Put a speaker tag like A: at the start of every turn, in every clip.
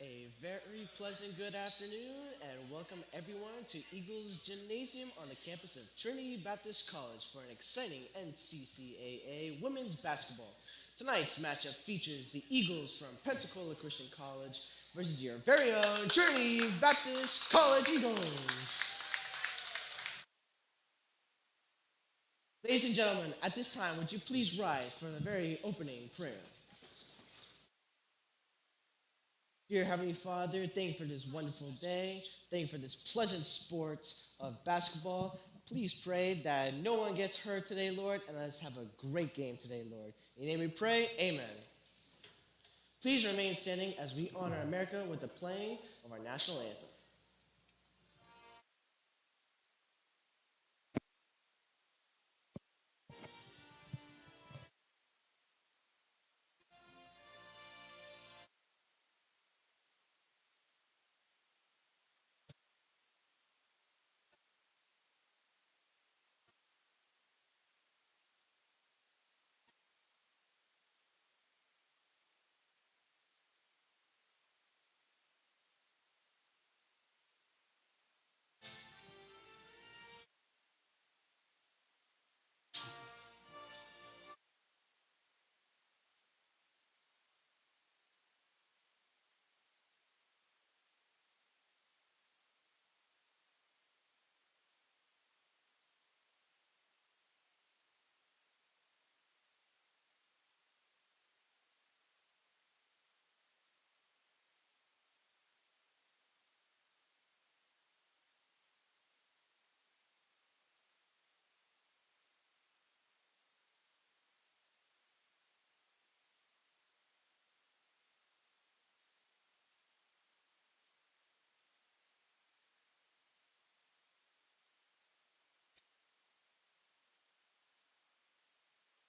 A: A very pleasant good afternoon and welcome everyone to Eagles Gymnasium on the campus of Trinity Baptist College for an exciting NCCAA women's basketball. Tonight's matchup features the Eagles from Pensacola Christian College versus your very own Trinity Baptist College Eagles. Ladies and gentlemen, at this time, would you please rise for the very opening prayer? Dear Heavenly Father, thank you for this wonderful day. Thank you for this pleasant sport of basketball. Please pray that no one gets hurt today, Lord, and let's have a great game today, Lord. In your name we pray, amen. Please remain standing as we honor America with the playing of our national anthem.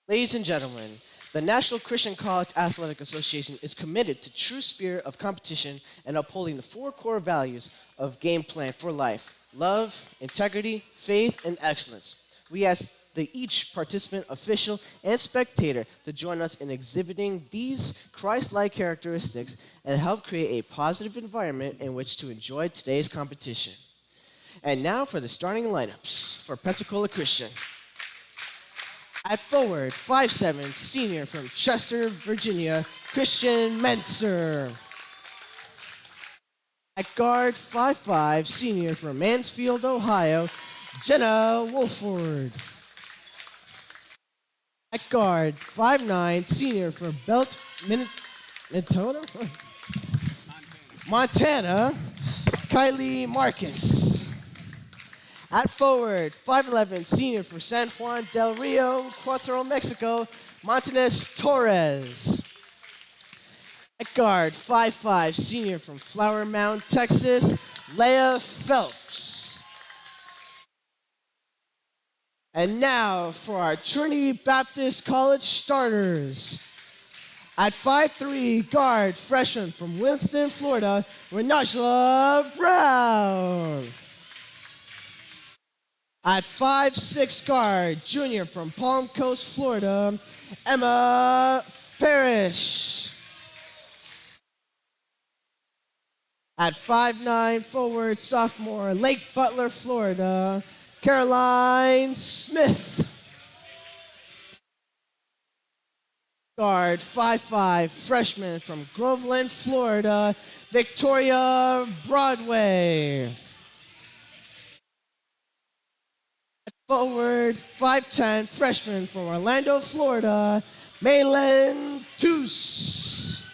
A: Ladies and gentlemen, the National Christian College Athletic Association is committed to true spirit of competition and upholding the four core values of game plan for life: love, integrity, faith, and excellence. We ask each participant, official, and spectator to join us in exhibiting these Christ-like characteristics and help create a positive environment in which to enjoy today's competition. And now for the starting lineups for Pensacola Christian. At forward, 5'7", senior from Chester, Virginia, Christian Menser. At guard, 5'5", senior from Mansfield, Ohio, Jenna Wolford. At guard, 5'9", senior from Belt, Montana, Kylie Marcus. At forward, 5'11", senior for San Juan del Rio, Cuatro, Mexico, Montanes Torres. At guard, 5'5", senior from Flower Mound, Texas, Leah Phelps. And now for our Trinity Baptist College starters. At 5'3", guard, freshman from Winston, Florida, Renajla Brown. At 5'6", guard, junior from Palm Coast, Florida, Emma Parrish. At 5'9", forward, sophomore, Lake Butler, Florida, Caroline Smith. Guard, 5'5", freshman from Groveland, Florida, Victoria Broadway. Forward, 5'10", freshman from Orlando, Florida, Malin Toos.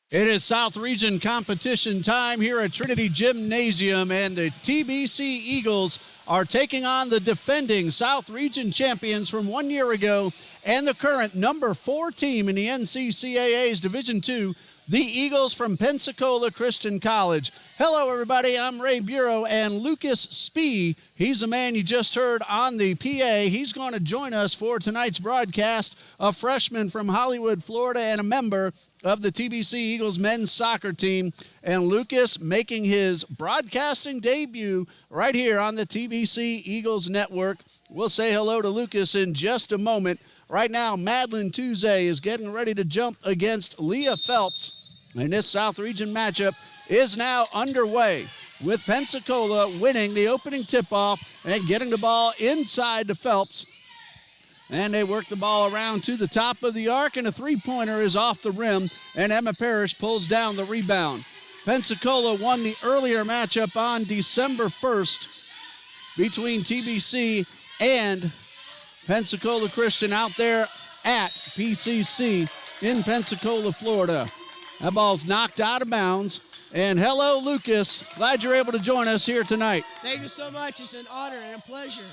B: It is South Region competition time here at Trinity Gymnasium, and the TBC Eagles are taking on the defending South Region champions from 1 year ago and the current number 4 team in the NCCAA's Division II, the Eagles from Pensacola Christian College. Hello, everybody. I'm Ray Bureau, and Lucas Spee, he's the man you just heard on the PA. He's going to join us for tonight's broadcast, a freshman from Hollywood, Florida, and a member of the TBC Eagles men's soccer team. And Lucas making his broadcasting debut right here on the TBC Eagles network. We'll say hello to Lucas in just a moment. Right now, Madeline Tuesday is getting ready to jump against Leah Phelps. And this South Region matchup is now underway, with Pensacola winning the opening tip-off and getting the ball inside to Phelps. And they work the ball around to the top of the arc, and a three-pointer is off the rim, and Emma Parrish pulls down the rebound. Pensacola won the earlier matchup on December 1st between TBC and Pensacola Christian out there at PCC in Pensacola, Florida. That ball's knocked out of bounds. And hello, Lucas. Glad you're able to join us here tonight.
C: Thank you so much. It's an honor and a pleasure.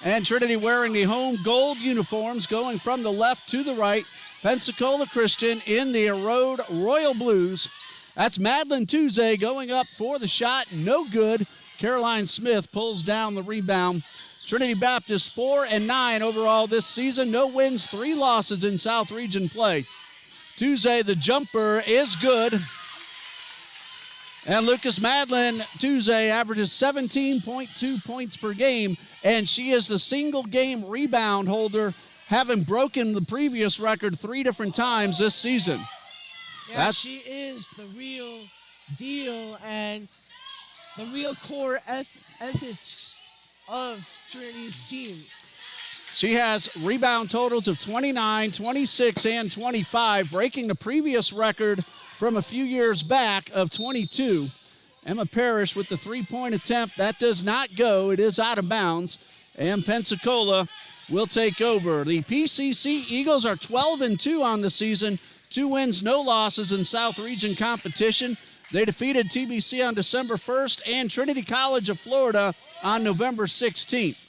B: And Trinity wearing the home gold uniforms, going from the left to the right. Pensacola Christian in the road royal blues. That's Madeline Tuesday going up for the shot. No good. Caroline Smith pulls down the rebound. Trinity Baptist 4-9 overall this season. No wins, 3 losses in South Region play. Tuesday, the jumper is good. And Lucas, Madeline Tuesday averages 17.2 points per game, and she is the single game rebound holder, having broken the previous record 3 different times this season.
C: Yeah, she is the real deal and the real core ethics of Trinity's team.
B: She has rebound totals of 29, 26, and 25, breaking the previous record from a few years back of 22. Emma Parrish with the three-point attempt. That does not go. It is out of bounds. And Pensacola will take over. The PCC Eagles are 12-2 on the season. 2 wins, no losses in South Region competition. They defeated TBC on December 1st and Trinity College of Florida on November 16th.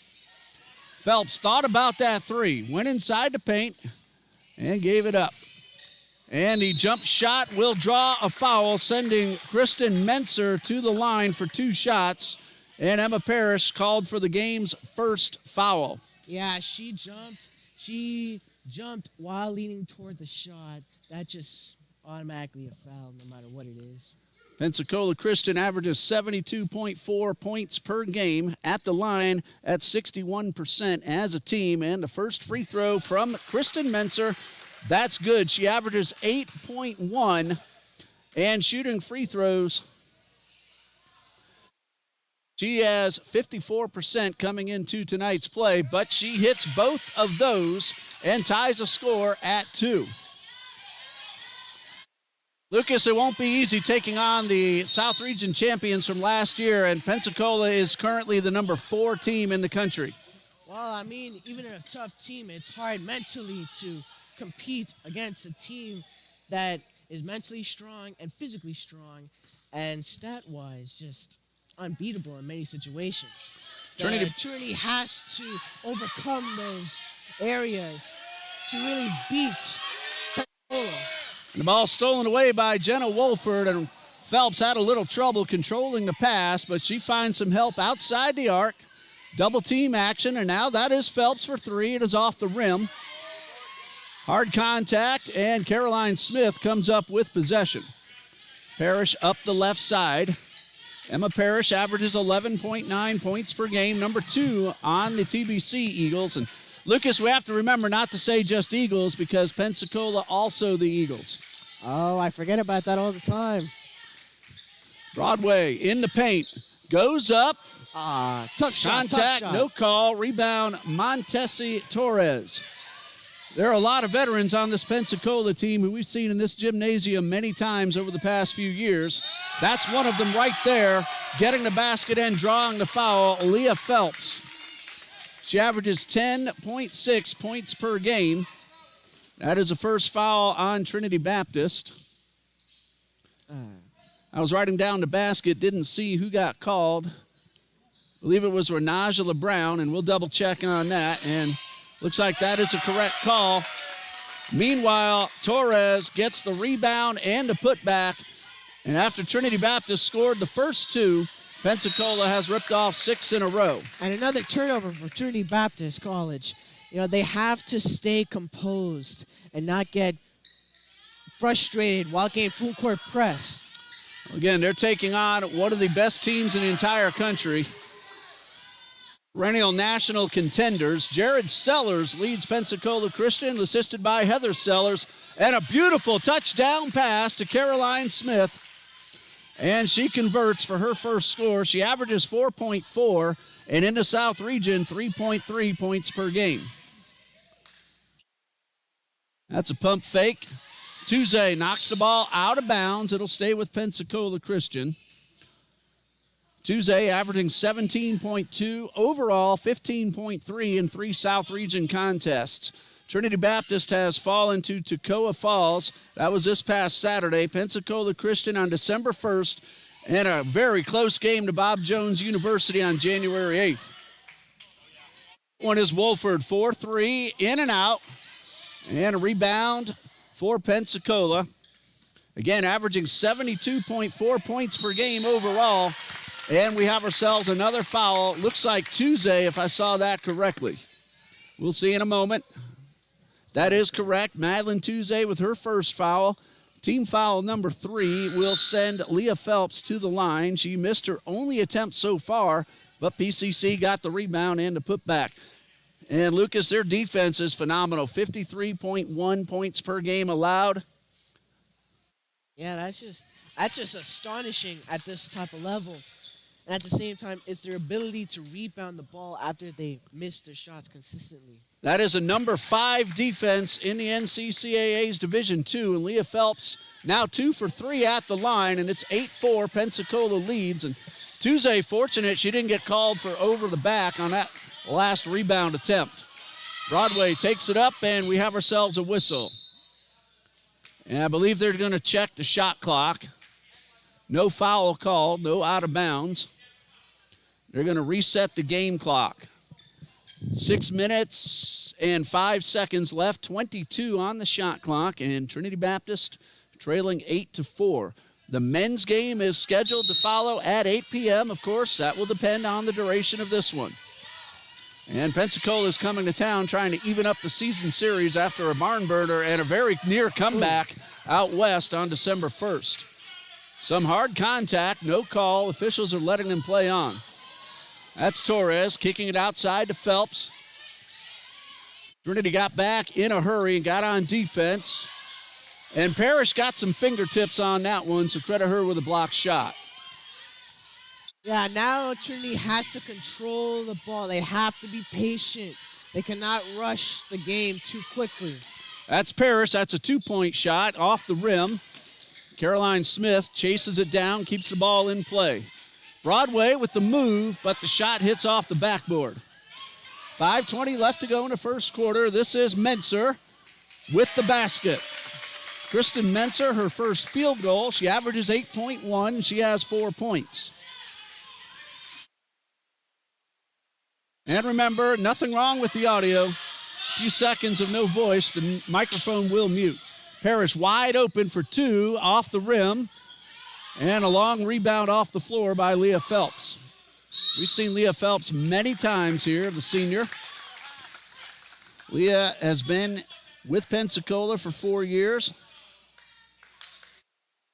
B: Phelps thought about that three, went inside the paint, and gave it up. And the jump shot will draw a foul, sending Kristen Menser to the line for 2 shots. And Emma Parrish called for the game's first foul.
C: Yeah, she jumped while leaning toward the shot. That just automatically a foul no matter what it is.
B: Pensacola Christian averages 72.4 points per game at the line at 61% as a team. And the first free throw from Kristen Menser, that's good. She averages 8.1 and shooting free throws. She has 54% coming into tonight's play, but she hits both of those and ties a score at 2. Lucas, it won't be easy taking on the South Region champions from last year, and Pensacola is currently the number 4 team in the country.
C: Well, I mean, even in a tough team, it's hard mentally to compete against a team that is mentally strong and physically strong and stat-wise just unbeatable in many situations. Trinity has to overcome those areas to really beat Pensacola.
B: And the ball stolen away by Jenna Wolford, and Phelps had a little trouble controlling the pass, but she finds some help outside the arc. Double team action, and now that is Phelps for 3. It is off the rim. Hard contact, and Caroline Smith comes up with possession. Parrish up the left side. Emma Parrish averages 11.9 points per game, number 2 on the TBC Eagles. And Lucas, we have to remember not to say just Eagles because Pensacola also the Eagles.
C: Oh, I forget about that all the time.
B: Broadway in the paint. Goes up.
C: Tough shot.
B: Contact,
C: tough shot.
B: no call. Rebound, Montesi Torres. There are a lot of veterans on this Pensacola team who we've seen in this gymnasium many times over the past few years. That's one of them right there, getting the basket and drawing the foul, Leah Phelps. She averages 10.6 points per game. That is the first foul on Trinity Baptist. I was writing down the basket, didn't see who got called. I believe it was Renajala Brown, and we'll double check on that. And looks like that is a correct call. Meanwhile, Torres gets the rebound and the putback. And after Trinity Baptist scored the first 2, Pensacola has ripped off 6 in a row.
C: And another turnover for Trinity Baptist College. You know, they have to stay composed and not get frustrated while getting full court press.
B: Again, they're taking on one of the best teams in the entire country. Perennial national contenders. Jared Sellers leads Pensacola Christian, assisted by Heather Sellers. And a beautiful touchdown pass to Caroline Smith. And she converts for her first score. She averages 4.4, and in the South Region, 3.3 points per game. That's a pump fake. Tuesday knocks the ball out of bounds. It'll stay with Pensacola Christian. Tuesday averaging 17.2, overall 15.3 in 3 South Region contests. Trinity Baptist has fallen to Toccoa Falls. That was this past Saturday. Pensacola Christian on December 1st, and a very close game to Bob Jones University on January 8th. One is Wolford, 4-3, in and out, and a rebound for Pensacola. Again, averaging 72.4 points per game overall. And we have ourselves another foul. Looks like Tuesday, if I saw that correctly. We'll see in a moment. That is correct. Madeline Tuesday with her first foul. Team foul number 3 will send Leah Phelps to the line. She missed her only attempt so far, but PCC got the rebound and the putback. And Lucas, their defense is phenomenal. 53.1 points per game allowed.
C: Yeah, that's just astonishing at this type of level. And at the same time, it's their ability to rebound the ball after they miss their shots consistently.
B: That is a number 5 defense in the NCCAA's Division II. And Leah Phelps now 2 for 3 at the line, and it's 8-4. Pensacola leads. And Tuesday, fortunate she didn't get called for over the back on that last rebound attempt. Broadway takes it up, and we have ourselves a whistle. And I believe they're going to check the shot clock. No foul called, no out of bounds. They're going to reset the game clock. 6 minutes and 5 seconds left, 22 on the shot clock, and Trinity Baptist trailing 8-4. The men's game is scheduled to follow at 8 p.m. Of course, that will depend on the duration of this one. And Pensacola is coming to town trying to even up the season series after a barn burner and a very near comeback out west on December 1st. Some hard contact, no call. Officials are letting them play on. That's Torres kicking it outside to Phelps. Trinity got back in a hurry and got on defense. And Parrish got some fingertips on that one, so credit her with a blocked shot.
C: Yeah, now Trinity has to control the ball. They have to be patient. They cannot rush the game too quickly.
B: That's Parrish. That's a 2-point shot off the rim. Caroline Smith chases it down, keeps the ball in play. Broadway with the move, but the shot hits off the backboard. 5:20 left to go in the first quarter. This is Menser with the basket. Kristen Menser, her first field goal. She averages 8.1. She has 4 points. And remember, nothing wrong with the audio. A few seconds of no voice, the microphone will mute. Parrish wide open for 2 off the rim. And a long rebound off the floor by Leah Phelps. We've seen Leah Phelps many times here, the senior. Leah has been with Pensacola for 4 years.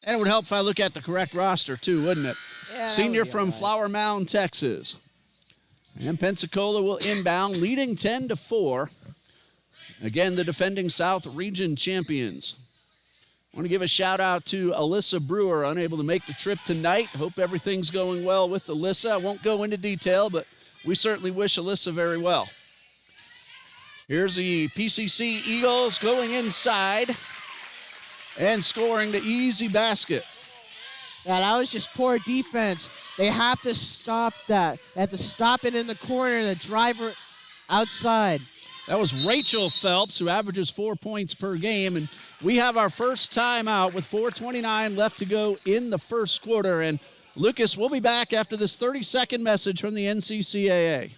B: And it would help if I look at the correct roster too, wouldn't it?
C: Yeah,
B: Senior from
C: right.
B: Flower Mound, Texas. And Pensacola will inbound, leading 10-4. Again, the defending South Region champions. I want to give a shout out to Alyssa Brewer, unable to make the trip tonight. Hope everything's going well with Alyssa. I won't go into detail, but we certainly wish Alyssa very well. Here's the PCC Eagles going inside and scoring the easy basket.
C: Yeah, that was just poor defense. They have to stop that. They have to stop it in the corner, the driver outside.
B: That was Rachel Phelps, who averages 4 points per game. And we have our first timeout with 4:29 left to go in the first quarter. And Lucas, we'll be back after this 30-second message from the NCCAA.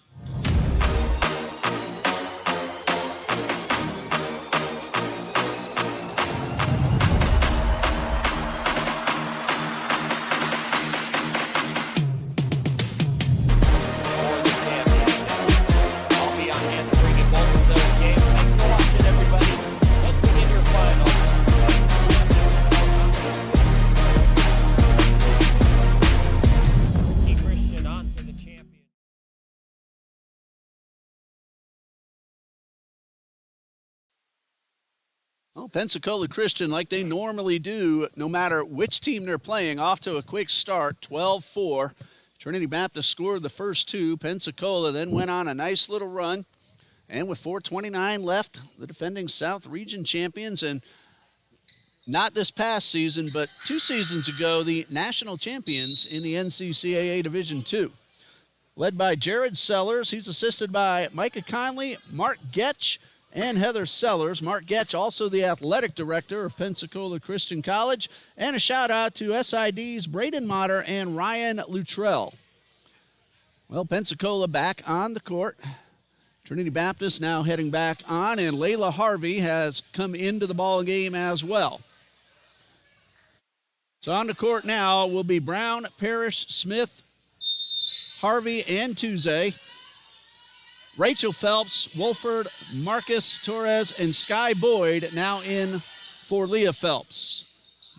B: Pensacola Christian, like they normally do, no matter which team they're playing, off to a quick start, 12-4. Trinity Baptist scored the first two. Pensacola then went on a nice little run. And with 4:29 left, the defending South Region champions, and not this past season, but 2 seasons ago, the national champions in the NCCAA Division II. Led by Jared Sellers. He's assisted by Micah Conley, Mark Getch, and Heather Sellers. Mark Getch, also the athletic director of Pensacola Christian College. And a shout out to SID's Braden Motter and Ryan Luttrell. Well, Pensacola back on the court. Trinity Baptist now heading back on, and Layla Harvey has come into the ball game as well. So on the court now will be Brown, Parrish, Smith, Harvey, and Tuesday. Rachel Phelps, Wolford, Marcus Torres, and Sky Boyd now in for Leah Phelps.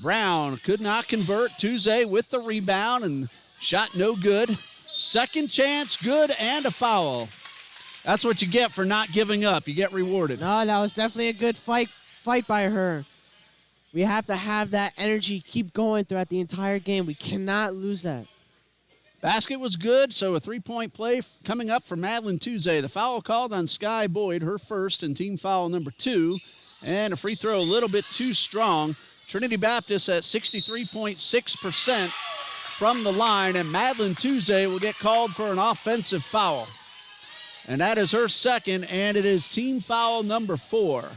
B: Brown could not convert. Tuesday with the rebound and shot no good. Second chance, good, and a foul. That's what you get for not giving up. You get rewarded.
C: No, that was definitely a good fight by her. We have to have that energy keep going throughout the entire game. We cannot lose that.
B: Basket was good, so a three-point play coming up for Madeline Tuesday. The foul called on Sky Boyd, her first, and team foul number 2. And a free throw a little bit too strong. Trinity Baptist at 63.6% from the line, and Madeline Tuesday will get called for an offensive foul. And that is her second, and it is team foul number 4.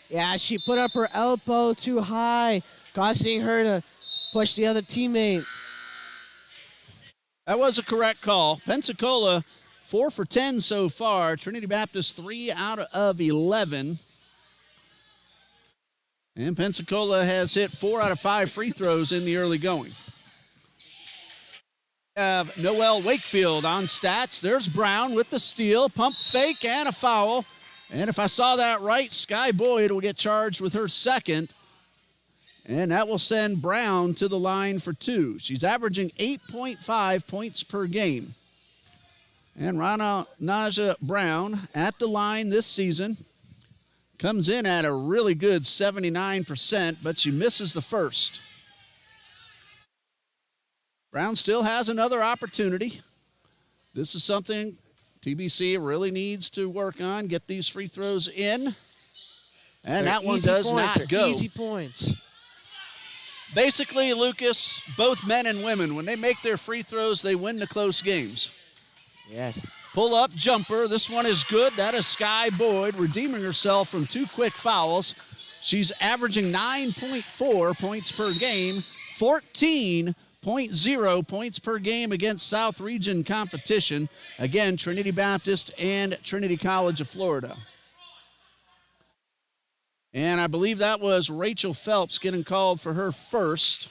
C: Yeah, she put up her elbow too high, causing her to push the other teammate.
B: That was a correct call. Pensacola, 4 for 10 so far. Trinity Baptist, 3 out of 11. And Pensacola has hit 4 out of 5 free throws in the early going. We have Noelle Wakefield on stats. There's Brown with the steal, pump fake, and a foul. And if I saw that right, Sky Boyd will get charged with her second. And that will send Brown to the line for 2. She's averaging 8.5 points per game. And Rana Naja Brown at the line this season comes in at a really good 79%, but she misses the first. Brown still has another opportunity. This is something TBC really needs to work on, get these free throws in. And that one does not go.
C: Easy points.
B: Basically, Lucas, both men and women, when they make their free throws, they win the close games.
C: Yes.
B: Pull-up jumper. This one is good. That is Sky Boyd redeeming herself from 2 quick fouls. She's averaging 9.4 points per game, 14.0 points per game against South Region competition. Again, Trinity Baptist and Trinity College of Florida. And I believe that was Rachel Phelps getting called for her first.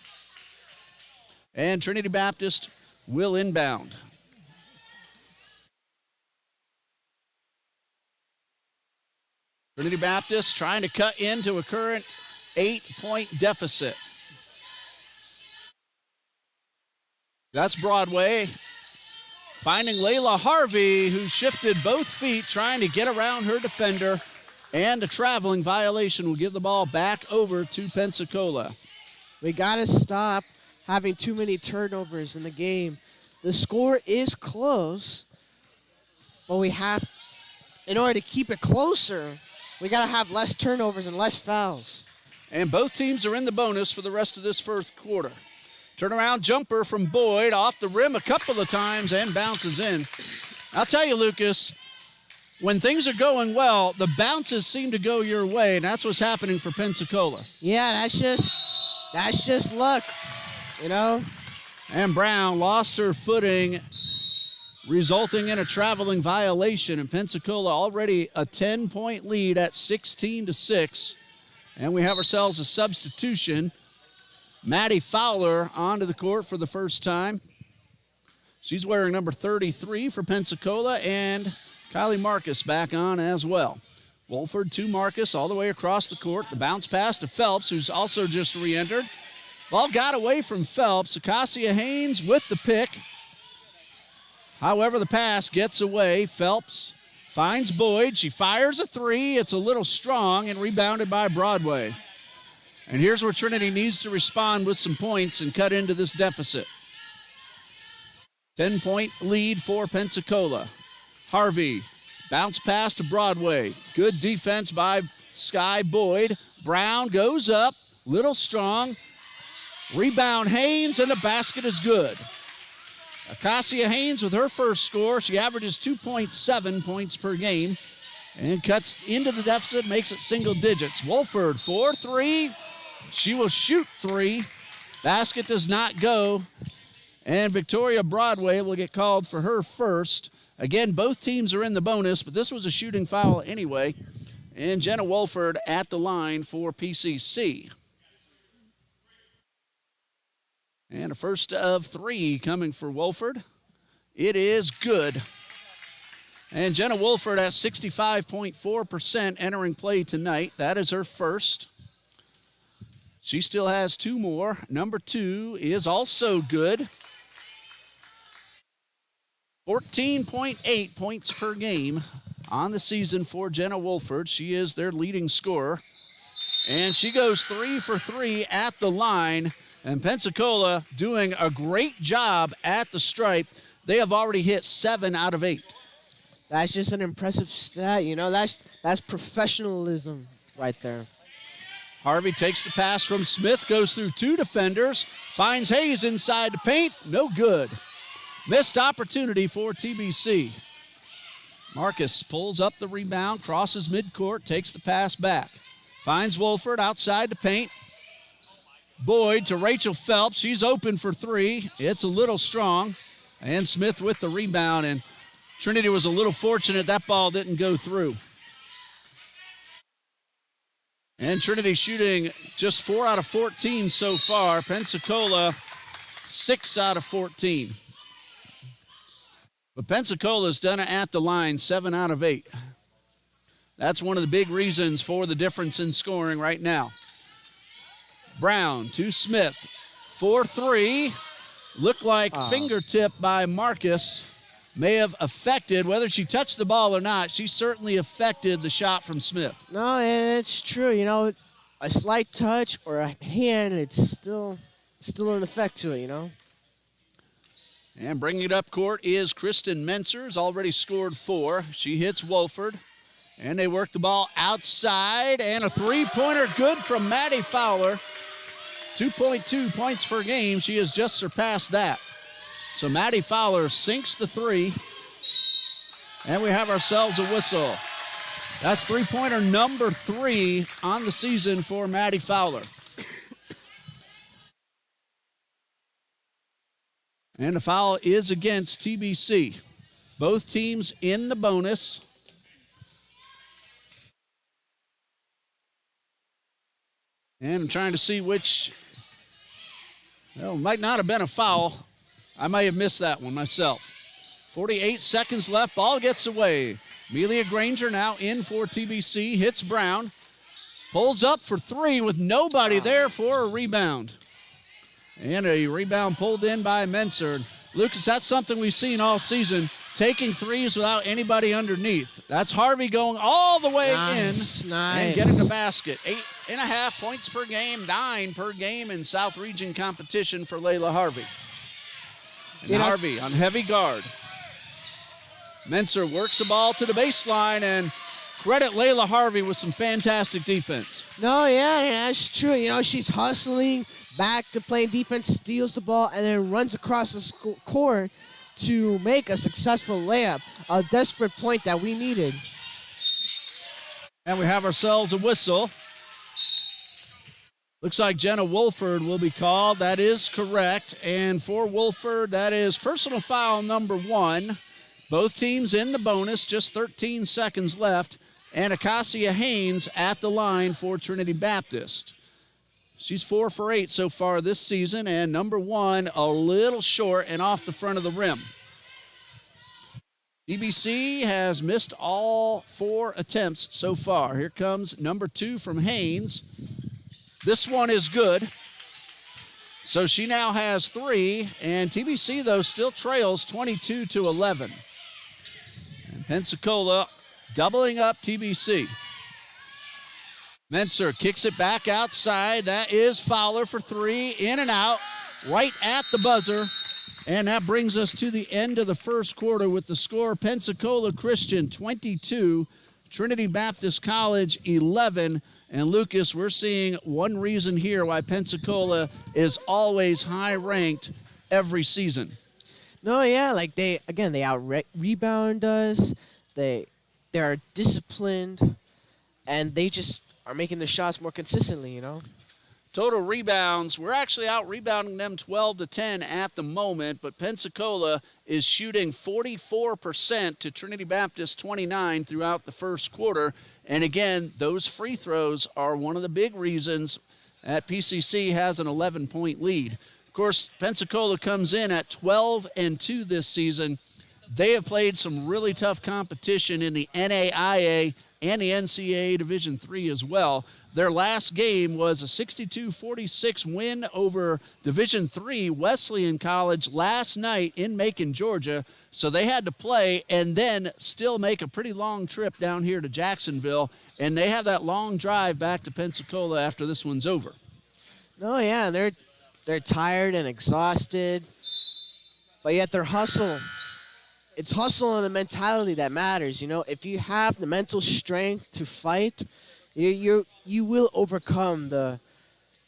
B: And Trinity Baptist will inbound. Trinity Baptist trying to cut into a current 8-point deficit. That's Broadway. Finding Layla Harvey, who shifted both feet, trying to get around her defender. And a traveling violation will give the ball back over to Pensacola.
C: We got to stop having too many turnovers in the game. The score is close, but we have, in order to keep it closer, we got to have less turnovers and less fouls.
B: And both teams are in the bonus for the rest of this first quarter. Turnaround jumper from Boyd off the rim a couple of times and bounces in. I'll tell you, Lucas, when things are going well, the bounces seem to go your way, and that's what's happening for Pensacola.
C: Yeah, that's just luck, you know.
B: And Brown lost her footing, resulting in a traveling violation. And Pensacola already a 10-point lead at 16-6. And we have ourselves a substitution. Maddie Fowler onto the court for the first time. She's wearing number 33 for Pensacola, and Kylie Marcus back on as well. Wolford to Marcus all the way across the court. The bounce pass to Phelps, who's also just re-entered. Ball got away from Phelps. Acacia Haynes with the pick. However, the pass gets away. Phelps Finds Boyd. She fires a three. It's a little strong and rebounded by Broadway. And here's where Trinity needs to respond with some points and cut into this deficit. 10-point lead for Pensacola. Harvey, bounce pass to Broadway. Good defense by Sky Boyd. Brown goes up, little strong. Rebound Haynes, and the basket is good. Acacia Haynes with her first score. She averages 2.7 points per game and cuts into the deficit, makes it single digits. Wolford, 4-3. She will shoot three. Basket does not go. And Victoria Broadway will get called for her first. Again, both teams are in the bonus, but this was a shooting foul anyway. And Jenna Wolford at the line for PCC. And a first of three coming for Wolford. It is good. And Jenna Wolford at 65.4% entering play tonight. That is her first. She still has two more. Number two is also good. 14.8 points per game on the season for Jenna Wolford. She is their leading scorer. And she goes 3 for 3 at the line. And Pensacola doing a great job at the stripe. They have already hit 7 out of 8.
C: That's just an impressive stat. You know, that's professionalism right there.
B: Harvey takes the pass from Smith, goes through two defenders, finds Hayes inside the paint. No good. Missed opportunity for TBC. Marcus pulls up the rebound, crosses midcourt, takes the pass back. Finds Wolford outside the paint. Boyd to Rachel Phelps. She's open for three. It's a little strong. And Smith with the rebound. And Trinity was a little fortunate that ball didn't go through. And Trinity shooting just 4 out of 14 so far. Pensacola, 6 out of 14. But Pensacola's done it at the line, 7 out of 8. That's one of the big reasons for the difference in scoring right now. Brown to Smith. 4-3. Looked like fingertip by Marcus may have affected, whether she touched the ball or not, she certainly affected the shot from Smith.
C: No, it's true. You know, a slight touch or a hand, it's still an effect to it, you know.
B: And bringing it up court is Kristen Menser, has already scored 4. She hits Wolford, and they work the ball outside, and a three-pointer good from Maddie Fowler. 2.2 points per game. She has just surpassed that. So Maddie Fowler sinks the three, and we have ourselves a whistle. That's three-pointer number 3 on the season for Maddie Fowler. And the foul is against TBC. Both teams in the bonus. And I'm trying to see which, well, might not have been a foul. I might have missed that one myself. 48 seconds left. Ball gets away. Amelia Granger now in for TBC. Hits Brown. Pulls up for 3 with nobody there for a rebound. And a rebound pulled in by Menser. Lucas, that's something we've seen all season. Taking threes without anybody underneath. That's Harvey going all the way in and getting the basket. 8.5 points per game, 9 per game in South Region competition for Layla Harvey. And Harvey on heavy guard. Menser works the ball to the baseline, and credit Layla Harvey with some fantastic defense.
C: No, yeah, that's true. You know, she's hustling back to playing defense, steals the ball, and then runs across the court to make a successful layup. A desperate point that we needed.
B: And we have ourselves a whistle. Looks like Jenna Wolford will be called. That is correct. And for Wolford, that is personal foul number 1. Both teams in the bonus, just 13 seconds left. And Acacia Haynes at the line for Trinity Baptist. She's 4 for 8 so far this season, and number 1 a little short and off the front of the rim. TBC has missed all 4 attempts so far. Here comes number 2 from Haynes. This one is good. So she now has 3, and TBC, though, still trails 22-11. And Pensacola doubling up TBC. Menser kicks it back outside. That is Fowler for three. In and out, right at the buzzer. And that brings us to the end of the first quarter with the score: Pensacola Christian 22, Trinity Baptist College 11. And Lucas, we're seeing one reason here why Pensacola is always high-ranked every season.
C: No, yeah, like they out-rebound us. They're disciplined, and they just are making the shots more consistently, you know?
B: Total rebounds, we're actually out-rebounding them 12-10 at the moment, but Pensacola is shooting 44% to Trinity Baptist 29 throughout the first quarter. And again, those free throws are one of the big reasons that PCC has an 11-point lead. Of course, Pensacola comes in at 12-2 this season. They have played some really tough competition in the NAIA and the NCAA Division III as well. Their last game was a 62-46 win over Division III Wesleyan College last night in Macon, Georgia. So they had to play and then still make a pretty long trip down here to Jacksonville, and they have that long drive back to Pensacola after this one's over.
C: No, yeah, they're tired and exhausted, but yet their hustle. It's hustle and a mentality that matters, you know. If you have the mental strength to fight, you will overcome the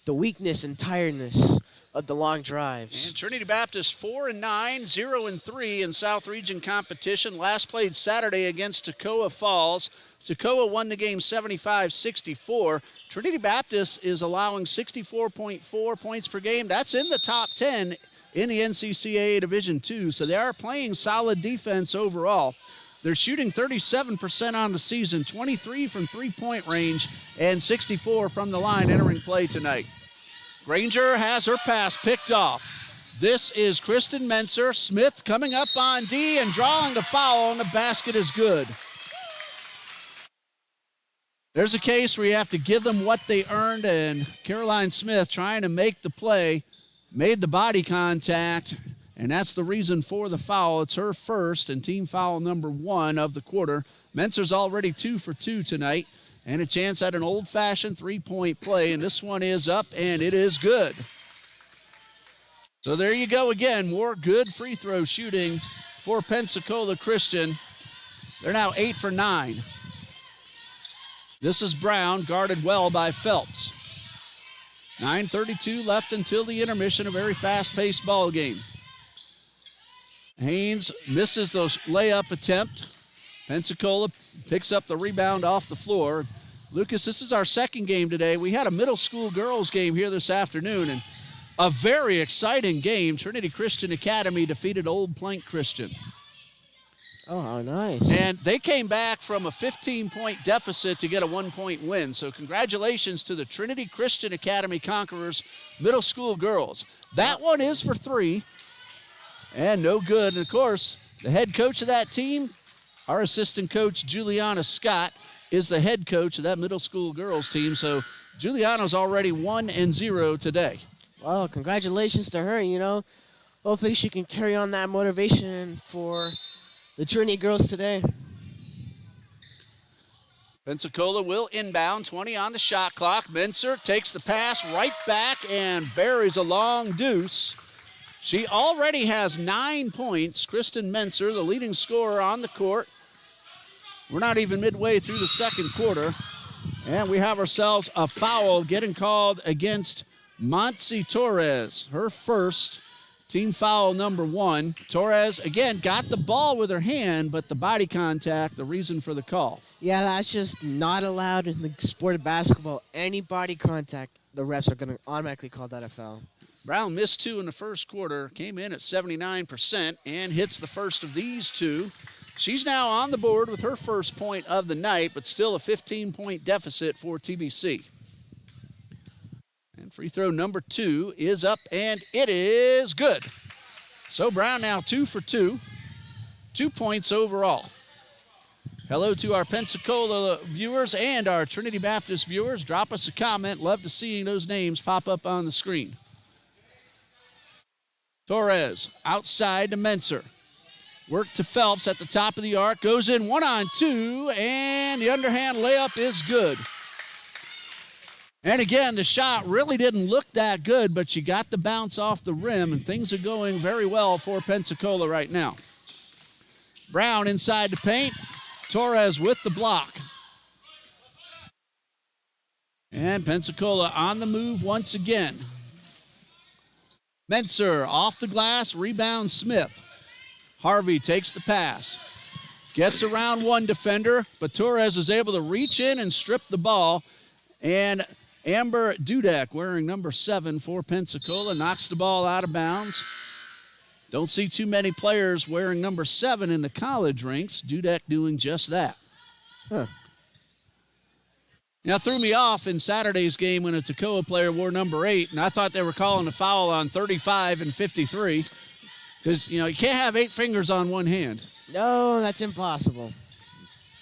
C: weakness and tiredness of the long drives.
B: And Trinity Baptist 4-9, 0-3 in South Region competition. Last played Saturday against Toccoa Falls. Toccoa won the game 75-64. Trinity Baptist is allowing 64.4 points per game. That's in the top 10 in the NCCAA Division II, so they are playing solid defense overall. They're shooting 37% on the season, 23 from three-point range, and 64 from the line entering play tonight. Granger has her pass picked off. This is Kristen Menser. Smith coming up on D and drawing the foul, and the basket is good. There's a case where you have to give them what they earned, and Caroline Smith trying to make the play, made the body contact, and that's the reason for the foul. It's her first and team foul number 1 of the quarter. Menser's already 2 for 2 tonight, and a chance at an old-fashioned three-point play, and this one is up, and it is good. So there you go again, more good free throw shooting for Pensacola Christian. They're now 8 for 9. This is Brown, guarded well by Phelps. 9:32 left until the intermission, a very fast-paced ball game. Haynes misses the layup attempt. Pensacola picks up the rebound off the floor. Lucas, this is our second game today. We had a middle school girls game here this afternoon, and a very exciting game. Trinity Christian Academy defeated Old Plank Christian.
C: Oh, how nice.
B: And they came back from a 15-point deficit to get a 1-point win. So congratulations to the Trinity Christian Academy Conquerors middle school girls. That one is for 3 and no good. And, of course, the head coach of that team, our assistant coach, Juliana Scott, is the head coach of that middle school girls team. So Juliana's already 1-0 today.
C: Well, congratulations to her, you know. Hopefully she can carry on that motivation for the Trinity girls today.
B: Pensacola will inbound, 20 on the shot clock. Menser takes the pass right back and buries a long deuce. She already has 9 points. Kristen Menser, the leading scorer on the court. We're not even midway through the second quarter. And we have ourselves a foul getting called against Montse Torres, her first. Team foul number 1. Torres, again, got the ball with her hand, but the body contact, the reason for the call.
C: Yeah, that's just not allowed in the sport of basketball. Any body contact, the refs are going to automatically call that a foul.
B: Brown missed 2 in the first quarter, came in at 79%, and hits the first of these 2. She's now on the board with her first point of the night, but still a 15-point deficit for TBC. And free throw number 2 is up, and it is good. So Brown now 2 for 2. 2 points overall. Hello to our Pensacola viewers and our Trinity Baptist viewers. Drop us a comment. Love to seeing those names pop up on the screen. Torres outside to Menser. Work to Phelps at the top of the arc. Goes in 1-on-2, and the underhand layup is good. And again, the shot really didn't look that good, but she got the bounce off the rim, and things are going very well for Pensacola right now. Brown inside the paint. Torres with the block. And Pensacola on the move once again. Mentzer off the glass, rebound Smith. Harvey takes the pass. Gets around one defender, but Torres is able to reach in and strip the ball. And Amber Dudek, wearing number 7 for Pensacola, knocks the ball out of bounds. Don't see too many players wearing number 7 in the college ranks. Dudek doing just that.
A: Huh.
B: Now, threw me off in Saturday's game when a Toccoa player wore number 8, and I thought they were calling a foul on 35 and 53 because, you can't have 8 fingers on one hand.
C: No, that's impossible.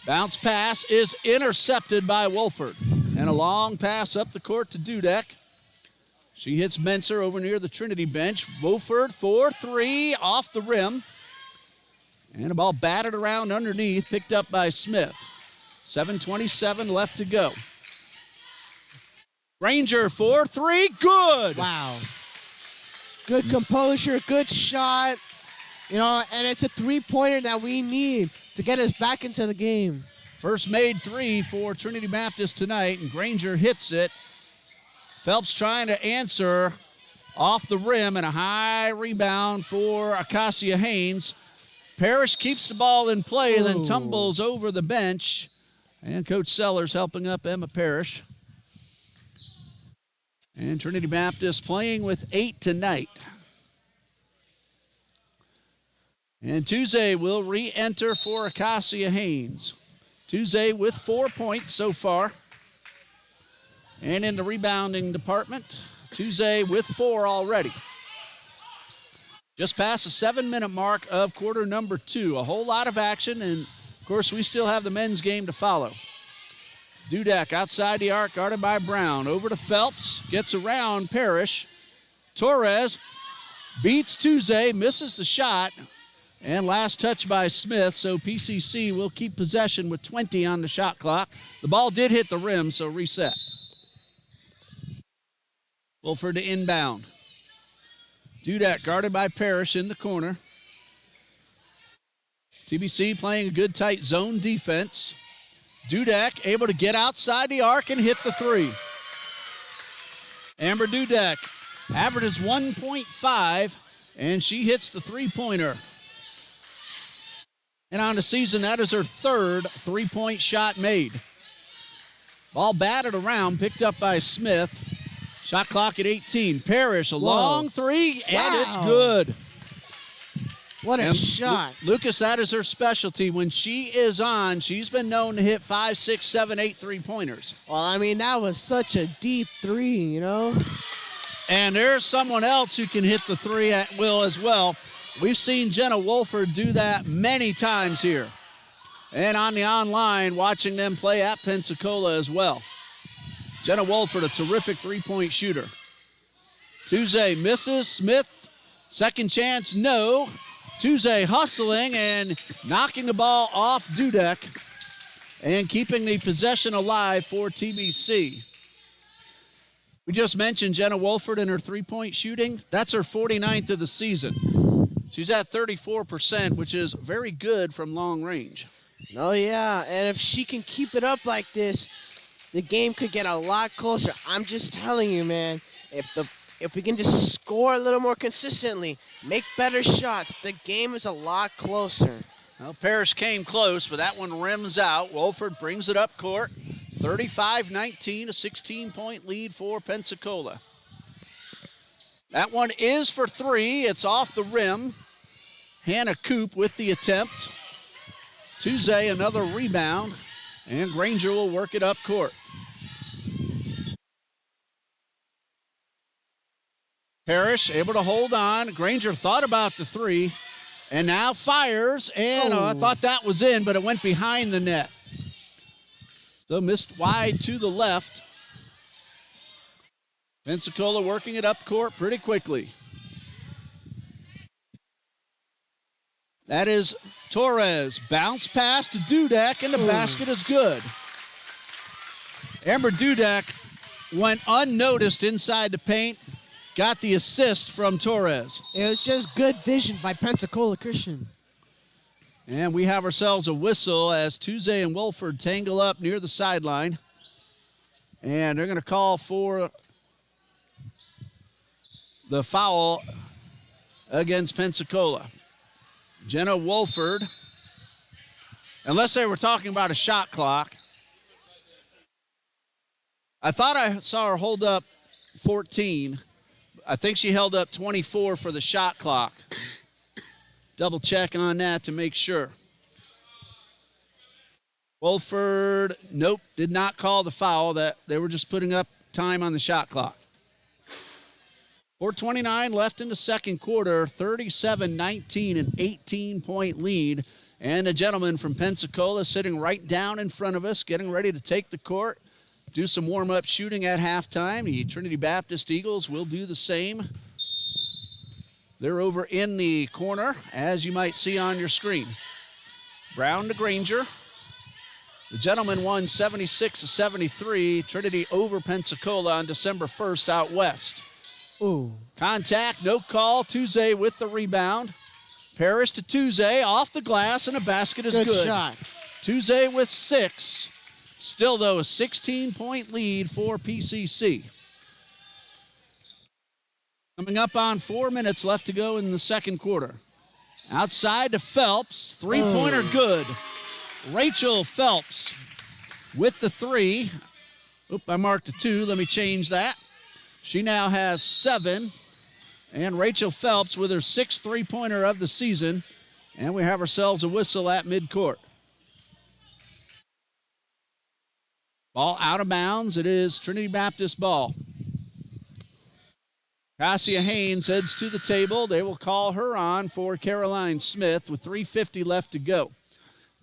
B: Bounce pass is intercepted by Wolford. And a long pass up the court to Dudek. She hits Mentzer over near the Trinity bench. Wolford for 3 off the rim. And a ball batted around underneath, picked up by Smith. 7:27 left to go. Granger for 3, good.
C: Wow. Good composure, good shot. And it's a 3-pointer that we need to get us back into the game.
B: First made 3 for Trinity Baptist tonight, and Granger hits it. Phelps trying to answer off the rim, and a high rebound for Acacia Haynes. Parrish keeps the ball in play, then tumbles over the bench. And Coach Sellers helping up Emma Parrish. And Trinity Baptist playing with 8 tonight. And Tuesday will re-enter for Acacia Haynes. Tuesday with 4 points so far. And in the rebounding department, Tuesday with 4 already. Just past the 7-minute mark of quarter number 2. A whole lot of action, and of course we still have the men's game to follow. Dudek outside the arc, guarded by Brown. Over to Phelps, gets around Parrish. Torres beats Tuesday, misses the shot. And last touch by Smith, so PCC will keep possession with 20 on the shot clock. The ball did hit the rim, so reset. Wolford to inbound. Dudek guarded by Parrish in the corner. TBC playing a good tight zone defense. Dudek able to get outside the arc and hit the 3. Amber Dudek averages 1.5, and she hits the 3-pointer. And on the season, that is her 3rd 3-point shot made. Ball batted around, picked up by Smith. Shot clock at 18. Parrish, a long 3, and it's good.
C: What a shot.
B: Lucas, that is her specialty. When she is on, she's been known to hit 5, 6, 7, 8 3-pointers.
C: Well, that was such a deep 3,
B: And there's someone else who can hit the 3 at will as well. We've seen Jenna Wolford do that many times here. And on the online, watching them play at Pensacola as well. Jenna Wolford, a terrific 3-point shooter. Tuesday misses. Smith, second chance, no. Tuesday hustling and knocking the ball off Dudek and keeping the possession alive for TBC. We just mentioned Jenna Wolford and her 3-point shooting. That's her 49th of the season. She's at 34%, which is very good from long range.
C: Oh, yeah, and if she can keep it up like this, the game could get a lot closer. I'm just telling you, man, if we can just score a little more consistently, make better shots, the game is a lot closer.
B: Well, Parrish came close, but that one rims out. Wolford brings it up court. 35-19, a 16-point lead for Pensacola. That one is for 3. It's off the rim. Hannah Coop with the attempt. Tuesday, another rebound. And Granger will work it up court. Parrish able to hold on. Granger thought about the 3. And now fires. And I thought that was in, but it went behind the net. So missed wide to the left. Pensacola working it up court pretty quickly. That is Torres. Bounce pass to Dudek, and the basket is good. Amber Dudek went unnoticed inside the paint, got the assist from Torres.
C: It was just good vision by Pensacola Christian.
B: And we have ourselves a whistle as Tuesday and Wolford tangle up near the sideline. And they're going to call for the foul against Pensacola. Jenna Wolford, unless they were talking about a shot clock. I thought I saw her hold up 14. I think she held up 24 for the shot clock. Double check on that to make sure. Wolford, nope, did not call the foul. That they were just putting up time on the shot clock. 4:29 left in the second quarter, 37-19, an 18-point lead. And a gentleman from Pensacola sitting right down in front of us, getting ready to take the court, do some warm-up shooting at halftime. The Trinity Baptist Eagles will do the same. They're over in the corner, as you might see on your screen. Brown to Granger. The gentleman won 76-73, Trinity over Pensacola on December 1st out west.
C: Ooh.
B: Contact, no call. Tuesday with the rebound. Parrish to Tuesday, off the glass, and a basket is good.
C: Good shot.
B: Tuesday with 6. Still, though, a 16-point lead for PCC. Coming up on 4 minutes left to go in the second quarter. Outside to Phelps. Three-pointer good. Rachel Phelps with the 3. Oop, I marked a 2. Let me change that. She now has 7. And Rachel Phelps with her 6th three-pointer of the season. And we have ourselves a whistle at midcourt. Ball out of bounds. It is Trinity Baptist ball. Cassia Haynes heads to the table. They will call her on for Caroline Smith with 3:50 left to go.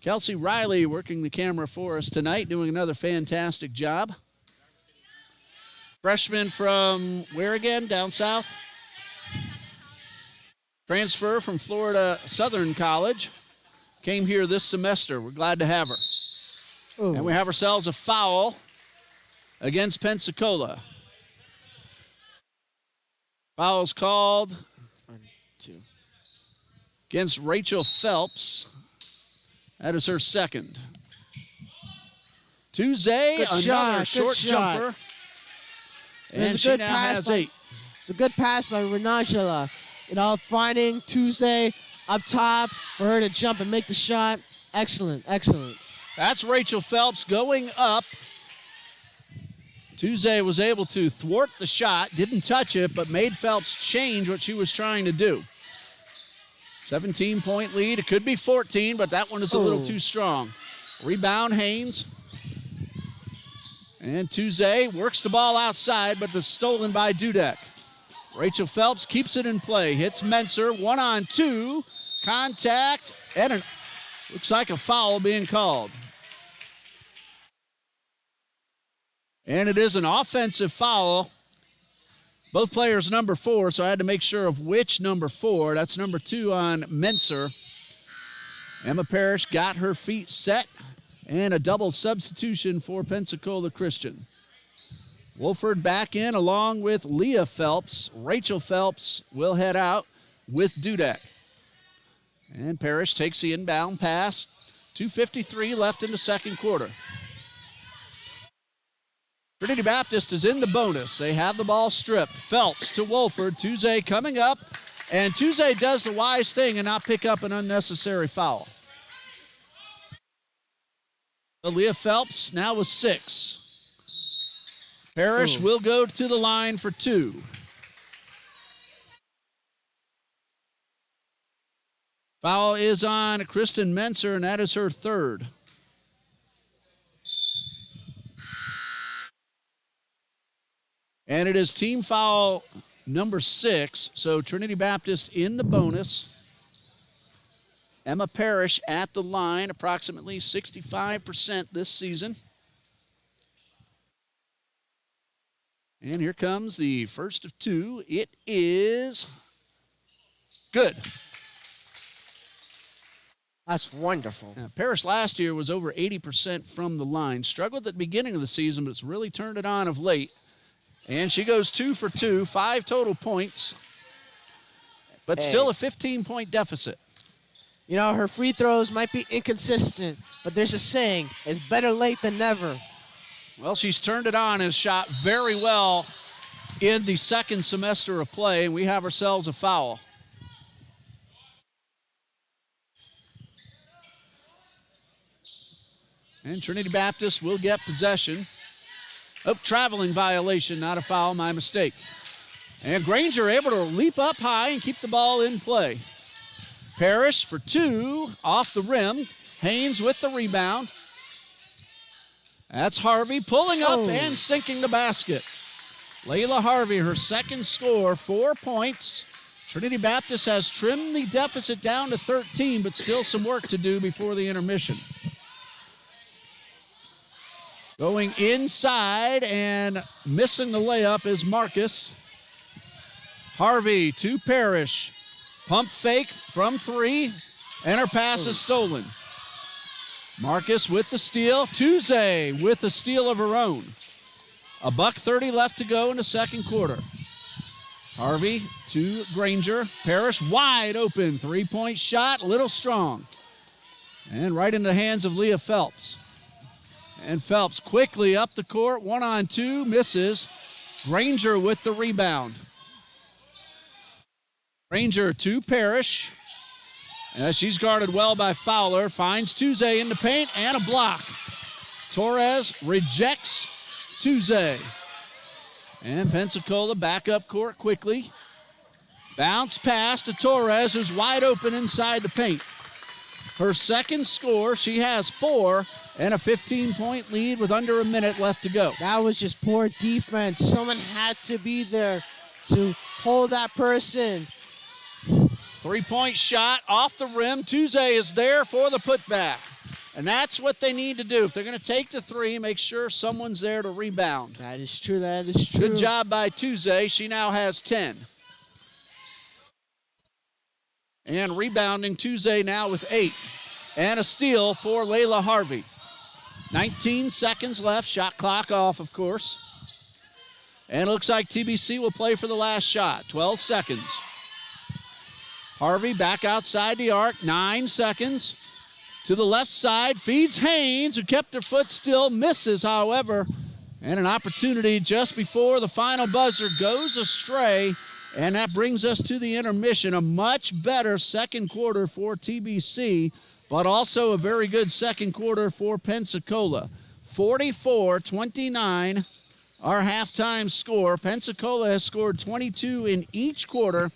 B: Kelsey Riley working the camera for us tonight, doing another fantastic job. Freshman from where again? Down south? Transfer from Florida Southern College. Came here this semester. We're glad to have her.
C: Ooh.
B: And we have ourselves a foul against Pensacola. Foul's called
C: 1, 2.
B: against Rachel Phelps. That is her second. Tuesday,
C: Good
B: another
C: shot,
B: short
C: good shot.
B: jumper.
C: It was
B: And
C: a
B: she
C: good
B: now
C: pass
B: has
C: by-
B: 8.
C: It's a good pass by Renajala. Finding Tuesday up top for her to jump and make the shot. Excellent, excellent.
B: That's Rachel Phelps going up. Tuesday was able to thwart the shot, didn't touch it, but made Phelps change what she was trying to do. 17-point lead. It could be 14, but that one is a little too strong. Rebound, Haynes. And Tuesday works the ball outside, but it's stolen by Dudek. Rachel Phelps keeps it in play. Hits Menser, 1-on-2. Contact, and looks like a foul being called. And it is an offensive foul. Both players number 4, so I had to make sure of which number 4. That's number 2 on Menser. Emma Parrish got her feet set, and a double substitution for Pensacola Christian. Wolford back in along with Leah Phelps. Rachel Phelps will head out with Dudek. And Parrish takes the inbound pass. 2:53 left in the second quarter. Trinity Baptist is in the bonus. They have the ball stripped. Phelps to Wolford. Tuesday coming up. And Tuesday does the wise thing and not pick up an unnecessary foul. Leah Phelps now with 6. Parrish will go to the line for 2. Foul is on Kristen Menser, and that is her 3rd. And it is team foul number 6, so Trinity Baptist in the bonus. Emma Parrish at the line, approximately 65% this season. And here comes the first of 2. It is good.
A: That's wonderful.
B: Now, Parrish last year was over 80% from the line. Struggled at the beginning of the season, but it's really turned it on of late. And she goes 2 for 2, 5 total points, but still a 15-point deficit.
C: You know, her free throws might be inconsistent, but there's a saying, it's better late than never.
B: Well, she's turned it on and shot very well in the second semester of play, and we have ourselves a foul. And Trinity Baptist will get possession. Oh, traveling violation, not a foul, my mistake. And Granger able to leap up high and keep the ball in play. Parrish for 2, off the rim. Haynes with the rebound. That's Harvey pulling up and sinking the basket. Layla Harvey, her second score, 4 points. Trinity Baptist has trimmed the deficit down to 13, but still some work to do before the intermission. Going inside and missing the layup is Marcus. Harvey to Parrish. Pump fake from 3, and her pass is stolen. Marcus with the steal. Tuesday with the steal of her own. $1:30 left to go in the second quarter. Harvey to Granger. Parrish wide open. 3-point shot, a little strong. And right in the hands of Leah Phelps. And Phelps quickly up the court, 1-on-2, misses. Granger with the rebound. Granger to Parrish. She's guarded well by Fowler. Finds Tuesday in the paint and a block. Torres rejects Tuesday. And Pensacola back up court quickly. Bounce pass to Torres, who's wide open inside the paint. Her second score, she has 4 and a 15-point lead with under a minute left to go.
C: That was just poor defense. Someone had to be there to hold that person.
B: 3-point shot off the rim. Tuesday is there for the putback. And that's what they need to do. If they're going to take the 3, make sure someone's there to rebound.
C: That is true. That is true.
B: Good job by Tuesday. She now has 10. And rebounding Tuesday now with 8. And a steal for Layla Harvey. 19 seconds left. Shot clock off, of course. And it looks like TBC will play for the last shot. 12 seconds. Harvey back outside the arc. 9 seconds. To the left side. Feeds Haynes, who kept her foot still. Misses, however. And an opportunity just before the final buzzer goes astray. And that brings us to the intermission. A much better second quarter for TBC, but also a very good second quarter for Pensacola. 44-29, our halftime score. Pensacola has scored 22 in each quarter.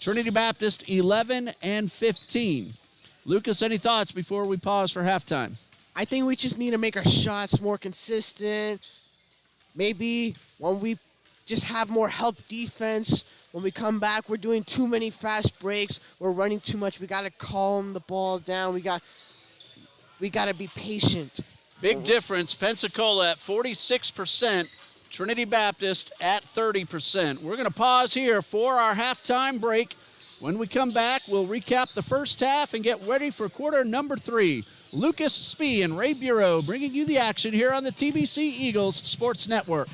B: Trinity Baptist 11 and 15. Lucas, any thoughts before we pause for halftime?
C: I think we just need to make our shots more consistent. Maybe when we just have more help defense, when we come back, we're doing too many fast breaks. We're running too much. We got to calm the ball down. We got to be patient.
B: Big difference. Pensacola at 46%. Trinity Baptist at 30%. We're going to pause here for our halftime break. When we come back, we'll recap the first half and get ready for quarter number 3. Lucas Spee and Ray Bureau bringing you the action here on the TBC Eagles Sports Network.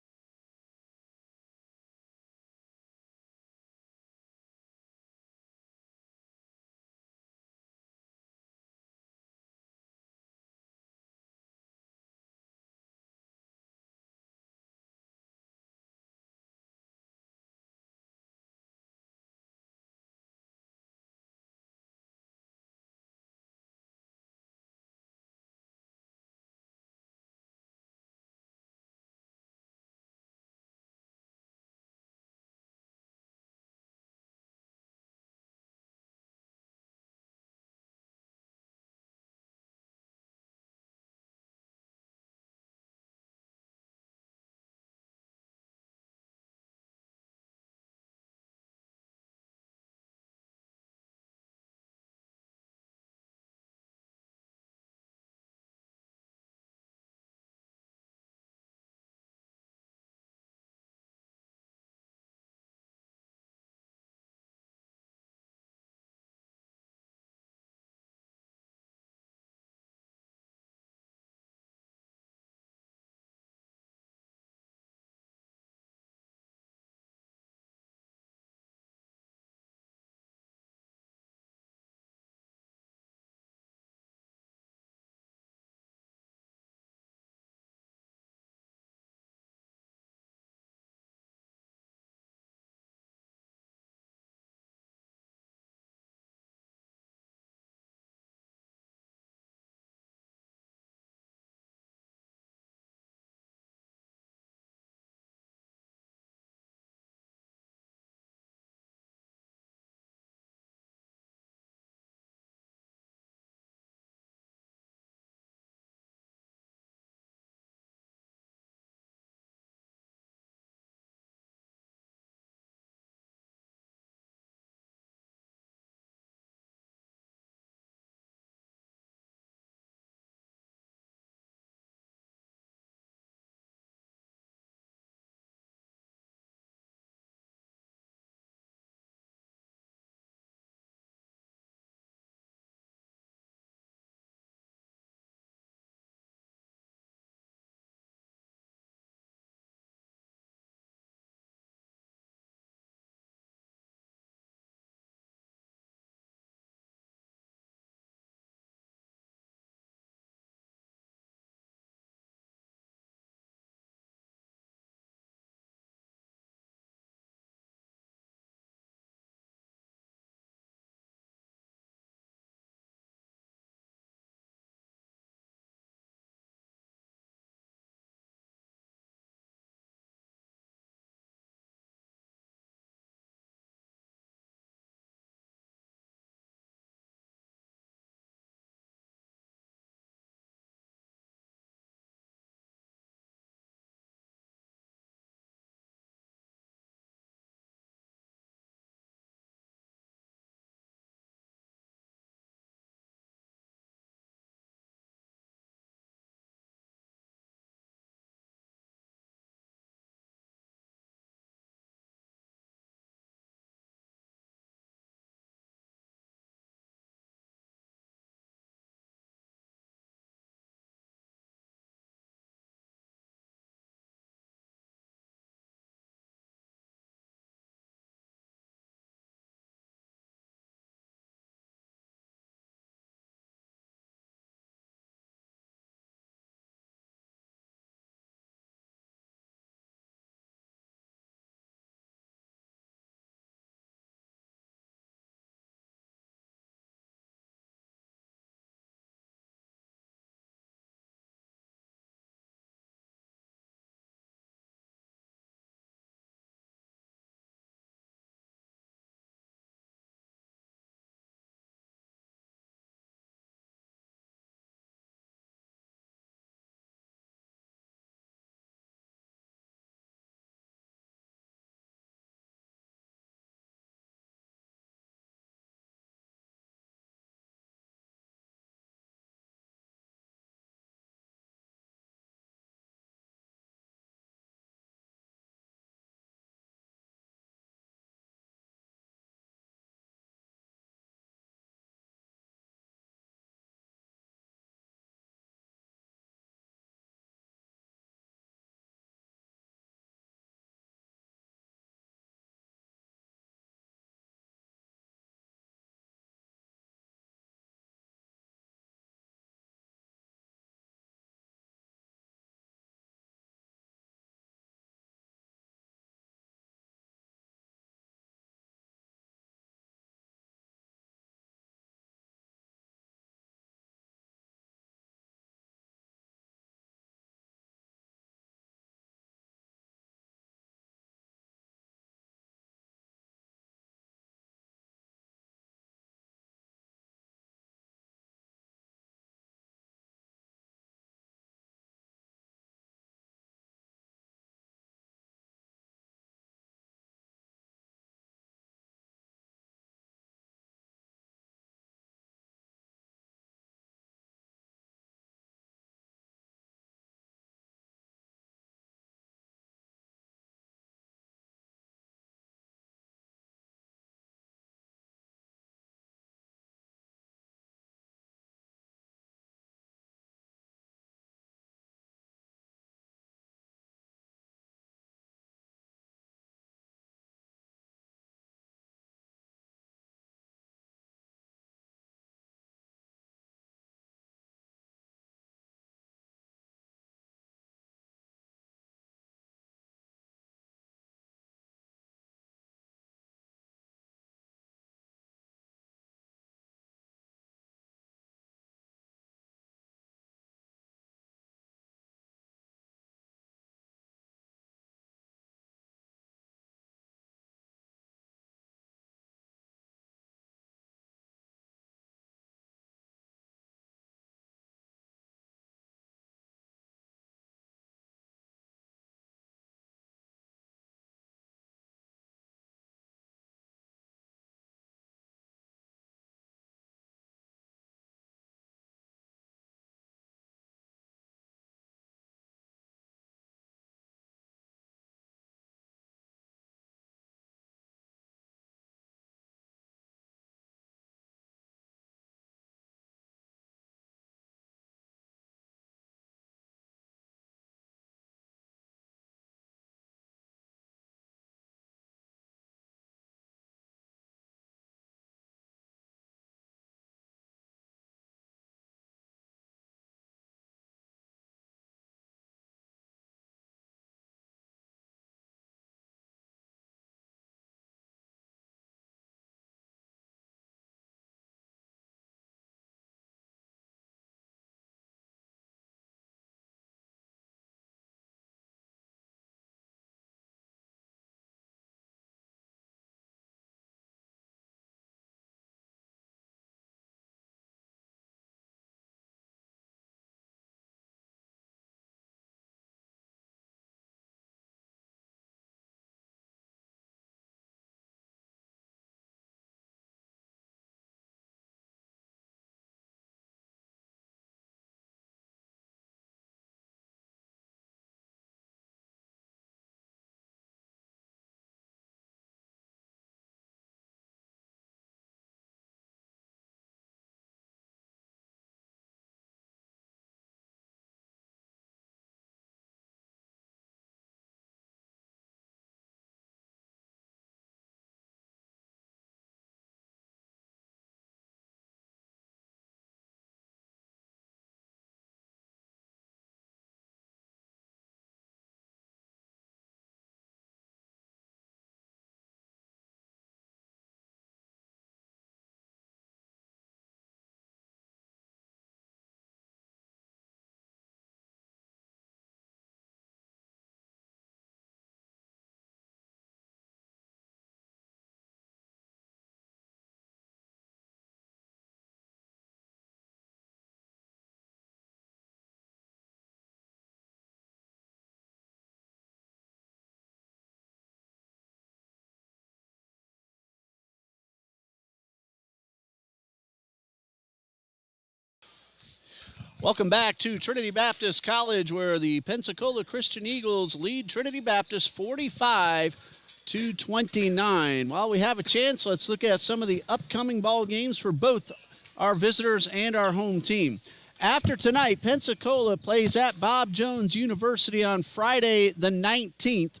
B: Welcome back to Trinity Baptist College, where the Pensacola Christian Eagles lead Trinity Baptist 45-29. While we have a chance, let's look at some of the upcoming ball games for both our visitors and our home team. After tonight, Pensacola plays at Bob Jones University on Friday the 19th.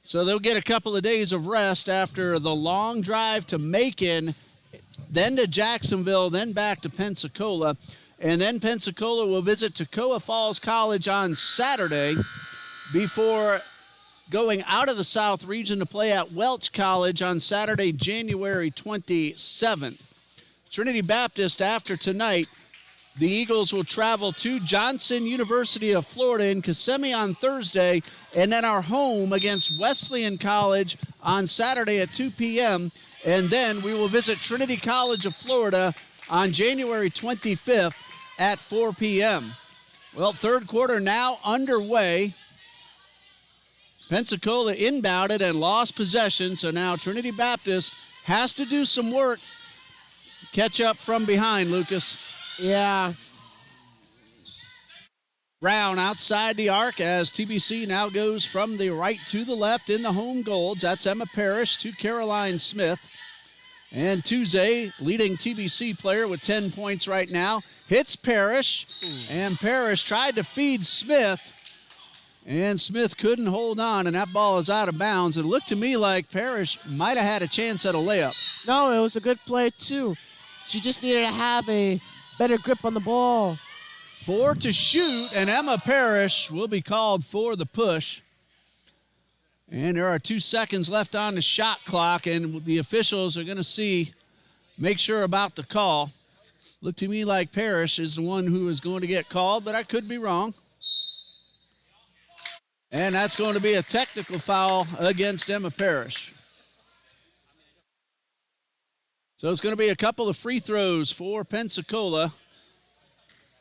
B: So they'll get a couple of days of rest after the long drive to Macon, then to Jacksonville, then back to Pensacola. And then Pensacola will visit Toccoa Falls College on Saturday before going out of the South region to play at Welch College on Saturday, January 27th. Trinity Baptist, after tonight, the Eagles will travel to Johnson University of Florida in Kissimmee on Thursday, and then our home against Wesleyan College on Saturday at 2 p.m., and then we will visit Trinity College of Florida on January 25th at 4 p.m. Well, third quarter now underway. Pensacola inbounded and lost possession, so now Trinity Baptist has to do some work. Catch up from behind, Lucas.
C: Yeah.
B: Brown outside the arc as TBC now goes from the right to the left in the home goals. That's Emma Parrish to Caroline Smith. And Tuesday, leading TBC player with 10 points right now, hits Parrish. And Parrish tried to feed Smith. And Smith couldn't hold on, and that ball is out of bounds. It looked to me like Parrish might have had a chance at a layup.
C: No, it was a good play, too. She just needed to have a better grip on the ball.
B: 4 to shoot, and Emma Parrish will be called for the push. And there are 2 seconds left on the shot clock, and the officials are going to make sure about the call. Looked to me like Parrish is the one who is going to get called, but I could be wrong. And that's going to be a technical foul against Emma Parrish. So it's going to be a couple of free throws for Pensacola.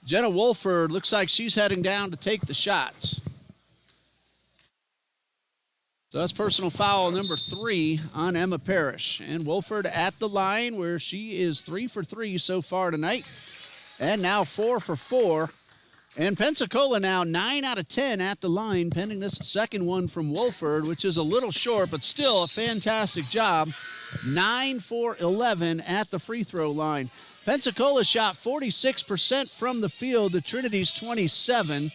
B: Jenna Wolford looks like she's heading down to take the shots. So that's personal foul number 3 on Emma Parrish. And Wolford at the line where she is 3 for 3 so far tonight. And now 4 for 4. And Pensacola now 9 out of 10 at the line, pending this second one from Wolford, which is a little short, but still a fantastic job. 9 for 11 at the free throw line. Pensacola shot 46% from the field to Trinity's 27%.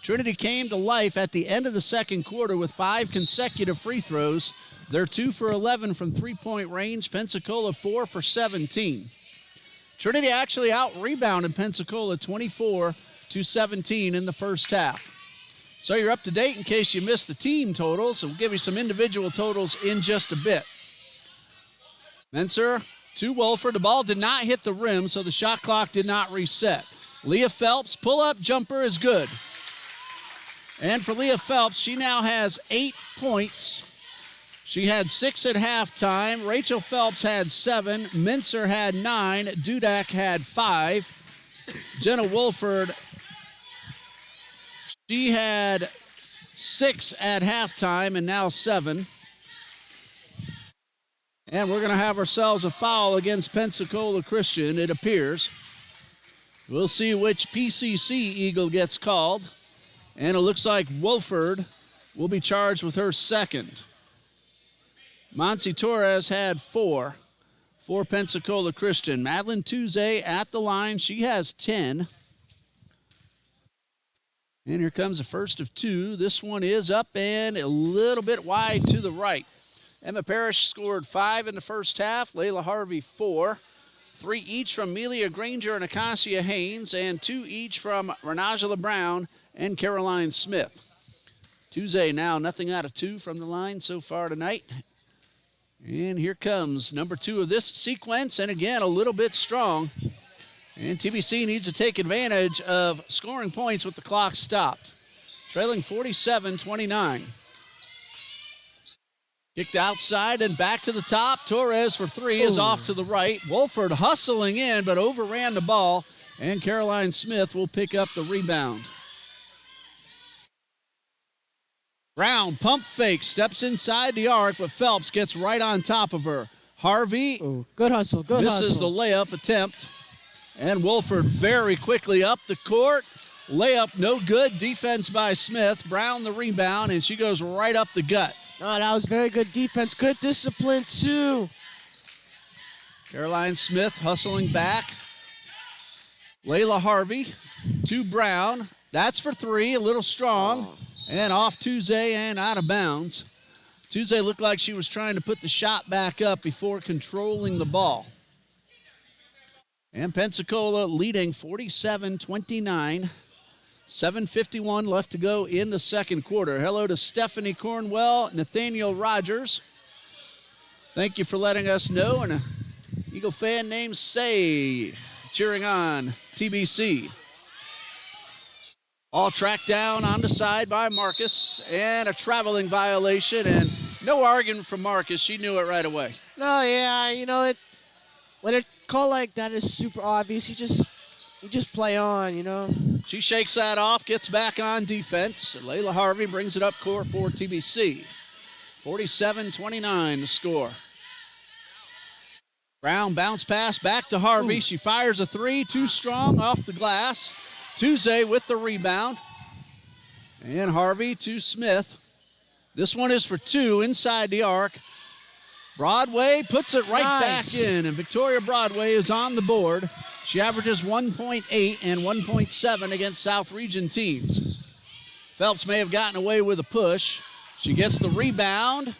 B: Trinity came to life at the end of the second quarter with 5 consecutive free throws. They're 2 for 11 from three-point range. Pensacola 4 for 17. Trinity actually out-rebounded Pensacola 24-17 in the first half. So you're up to date in case you missed the team totals. So we'll give you some individual totals in just a bit. Menser to Wolford. The ball did not hit the rim, so the shot clock did not reset. Leah Phelps, pull-up jumper is good. And for Leah Phelps, she now has 8 points. She had 6 at halftime. Rachel Phelps had 7. Mincer had 9. Dudak had 5. Jenna Wolford, she had 6 at halftime and now 7. And we're going to have ourselves a foul against Pensacola Christian, it appears. We'll see which PCC Eagle gets called. And it looks like Wolford will be charged with her second. Monsi Torres had 4 for Pensacola Christian. Madeline Tuesday at the line. She has 10. And here comes the first of 2. This one is up and a little bit wide to the right. Emma Parrish scored 5 in the first half. Layla Harvey 4. 3 each from Amelia Granger and Acacia Haynes, and 2 each from Renajala Brown and Caroline Smith. Tuesday now nothing out of 2 from the line so far tonight. And here comes number 2 of this sequence, and again a little bit strong. And TBC needs to take advantage of scoring points with the clock stopped. Trailing 47-29. Kicked outside and back to the top. Torres for 3 is off to the right. Wolford hustling in but overran the ball, and Caroline Smith will pick up the rebound. Brown pump fake, steps inside the arc, but Phelps gets right on top of her. Harvey
C: Good hustle, good hustle.
B: misses the layup attempt. And Wolford very quickly up the court. Layup no good. Defense by Smith. Brown the rebound, and she goes right up the gut.
C: Oh, that was very good defense. Good discipline, too.
B: Caroline Smith hustling back. Layla Harvey to Brown. That's for three, a little strong. And off Tuesday and out of bounds. Tuesday looked like she was trying to put the shot back up before controlling the ball. And Pensacola leading 47-29. 7:51 left to go in the second quarter. Hello to Stephanie Cornwell, Nathaniel Rogers. Thank you for letting us know. And an Eagle fan named Say cheering on TBC. All tracked down on the side by Marcus. And a traveling violation. And no argument from Marcus. She knew it right away.
C: No, yeah, when it called like that is super obvious. You just play on,
B: She shakes that off, gets back on defense. Layla Harvey brings it up court for TBC. 47-29 the score. Brown bounce pass back to Harvey. She fires a three, too strong off the glass. Tuesday with the rebound. And Harvey to Smith. This one is for two inside the arc. Broadway puts it right back in, and Victoria Broadway is on the board. She averages 1.8 and 1.7 against South Region teams. Phelps may have gotten away with a push. She gets the rebound.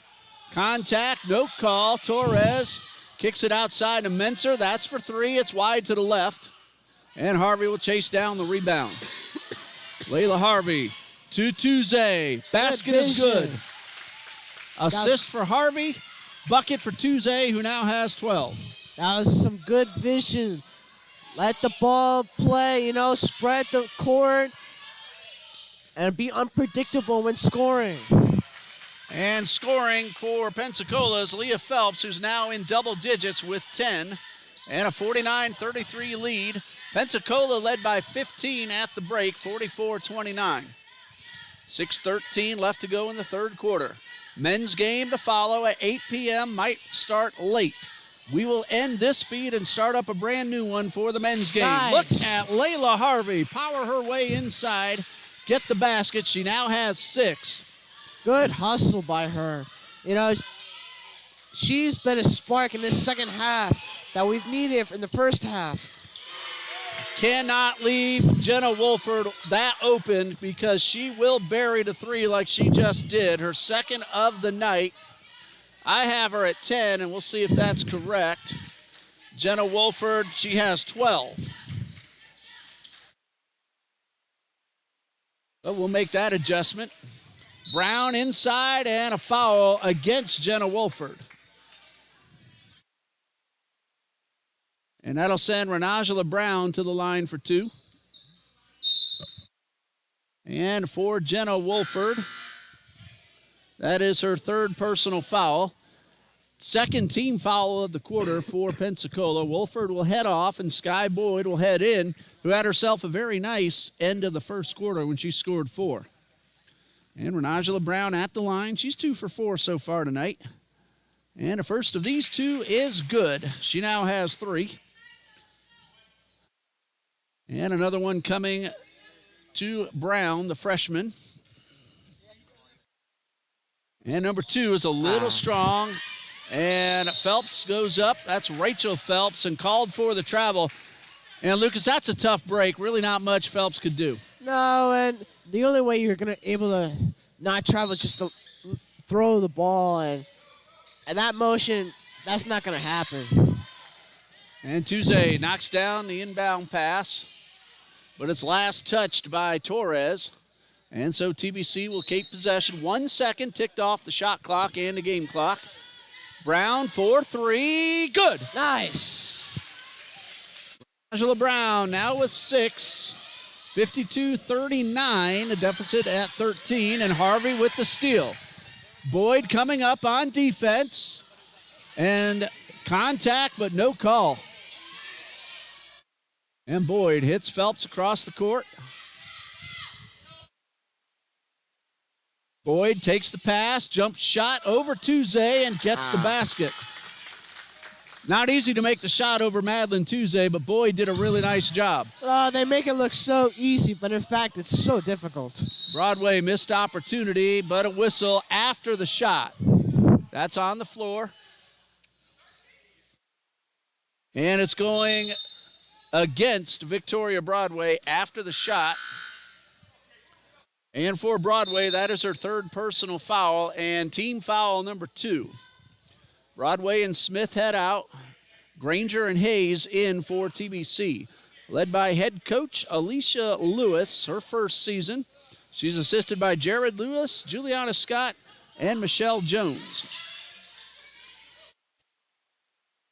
B: Contact, no call. Torres kicks it outside to Menser. That's for three. It's wide to the left. And Harvey will chase down the rebound. Layla Harvey to Tuesday. Basket is good. Assist for Harvey. Bucket for Tuesday, who now has 12.
C: That was some good vision. Let the ball play, spread the court and be unpredictable when scoring.
B: And scoring for Pensacola is Leah Phelps, who's now in double digits with 10 and a 49-33 lead. Pensacola led by 15 at the break, 44-29. 6:13 left to go in the third quarter. Men's game to follow at 8 p.m. might start late. We will end this feed and start up a brand new one for the men's game.
C: Nice.
B: Look at Layla Harvey power her way inside, get the basket. She now has 6.
C: Good hustle by her. She's been a spark in this second half that we've needed in the first half.
B: Cannot leave Jenna Wolford that open because she will bury the three like she just did. Her second of the night. I have her at 10, and we'll see if that's correct. Jenna Wolford, she has 12. But we'll make that adjustment. Brown inside and a foul against Jenna Wolford. And that'll send Renajala Brown to the line for 2. And for Jenna Wolford, that is her third personal foul. Second team foul of the quarter for Pensacola. Wolford will head off, and Sky Boyd will head in, who had herself a very nice end of the first quarter when she scored 4. And Renajala Brown at the line. She's 2 for 4 so far tonight. And the first of these two is good. She now has 3. And another one coming to Brown, the freshman. And number 2 is a little strong. And Phelps goes up. That's Rachel Phelps, and called for the travel. And, Lucas, that's a tough break. Really not much Phelps could do.
C: No, and the only way you're going to able to not travel is just to throw the ball. And that motion, that's not going to happen.
B: And Tuesday knocks down the inbound pass. But it's last touched by Torres. And so TBC will keep possession. 1 second ticked off the shot clock and the game clock. Brown for 3. Good.
C: Nice.
B: Angela Brown now with 6. 52-39. A deficit at 13. And Harvey with the steal. Boyd coming up on defense. And contact, but no call. And Boyd hits Phelps across the court. Boyd takes the pass, jump shot over Tuesday, and gets the basket. Not easy to make the shot over Madeline Tuesday, but Boyd did a really nice job.
C: They make it look so easy, but in fact, it's so difficult.
B: Broadway missed opportunity, but a whistle after the shot. That's on the floor. And it's going against Victoria Broadway after the shot. And for Broadway, that is her third personal foul and team foul number 2. Broadway and Smith head out. Granger and Hayes in for TBC. Led by head coach Alicia Lewis, her first season. She's assisted by Jared Lewis, Juliana Scott, and Michelle Jones.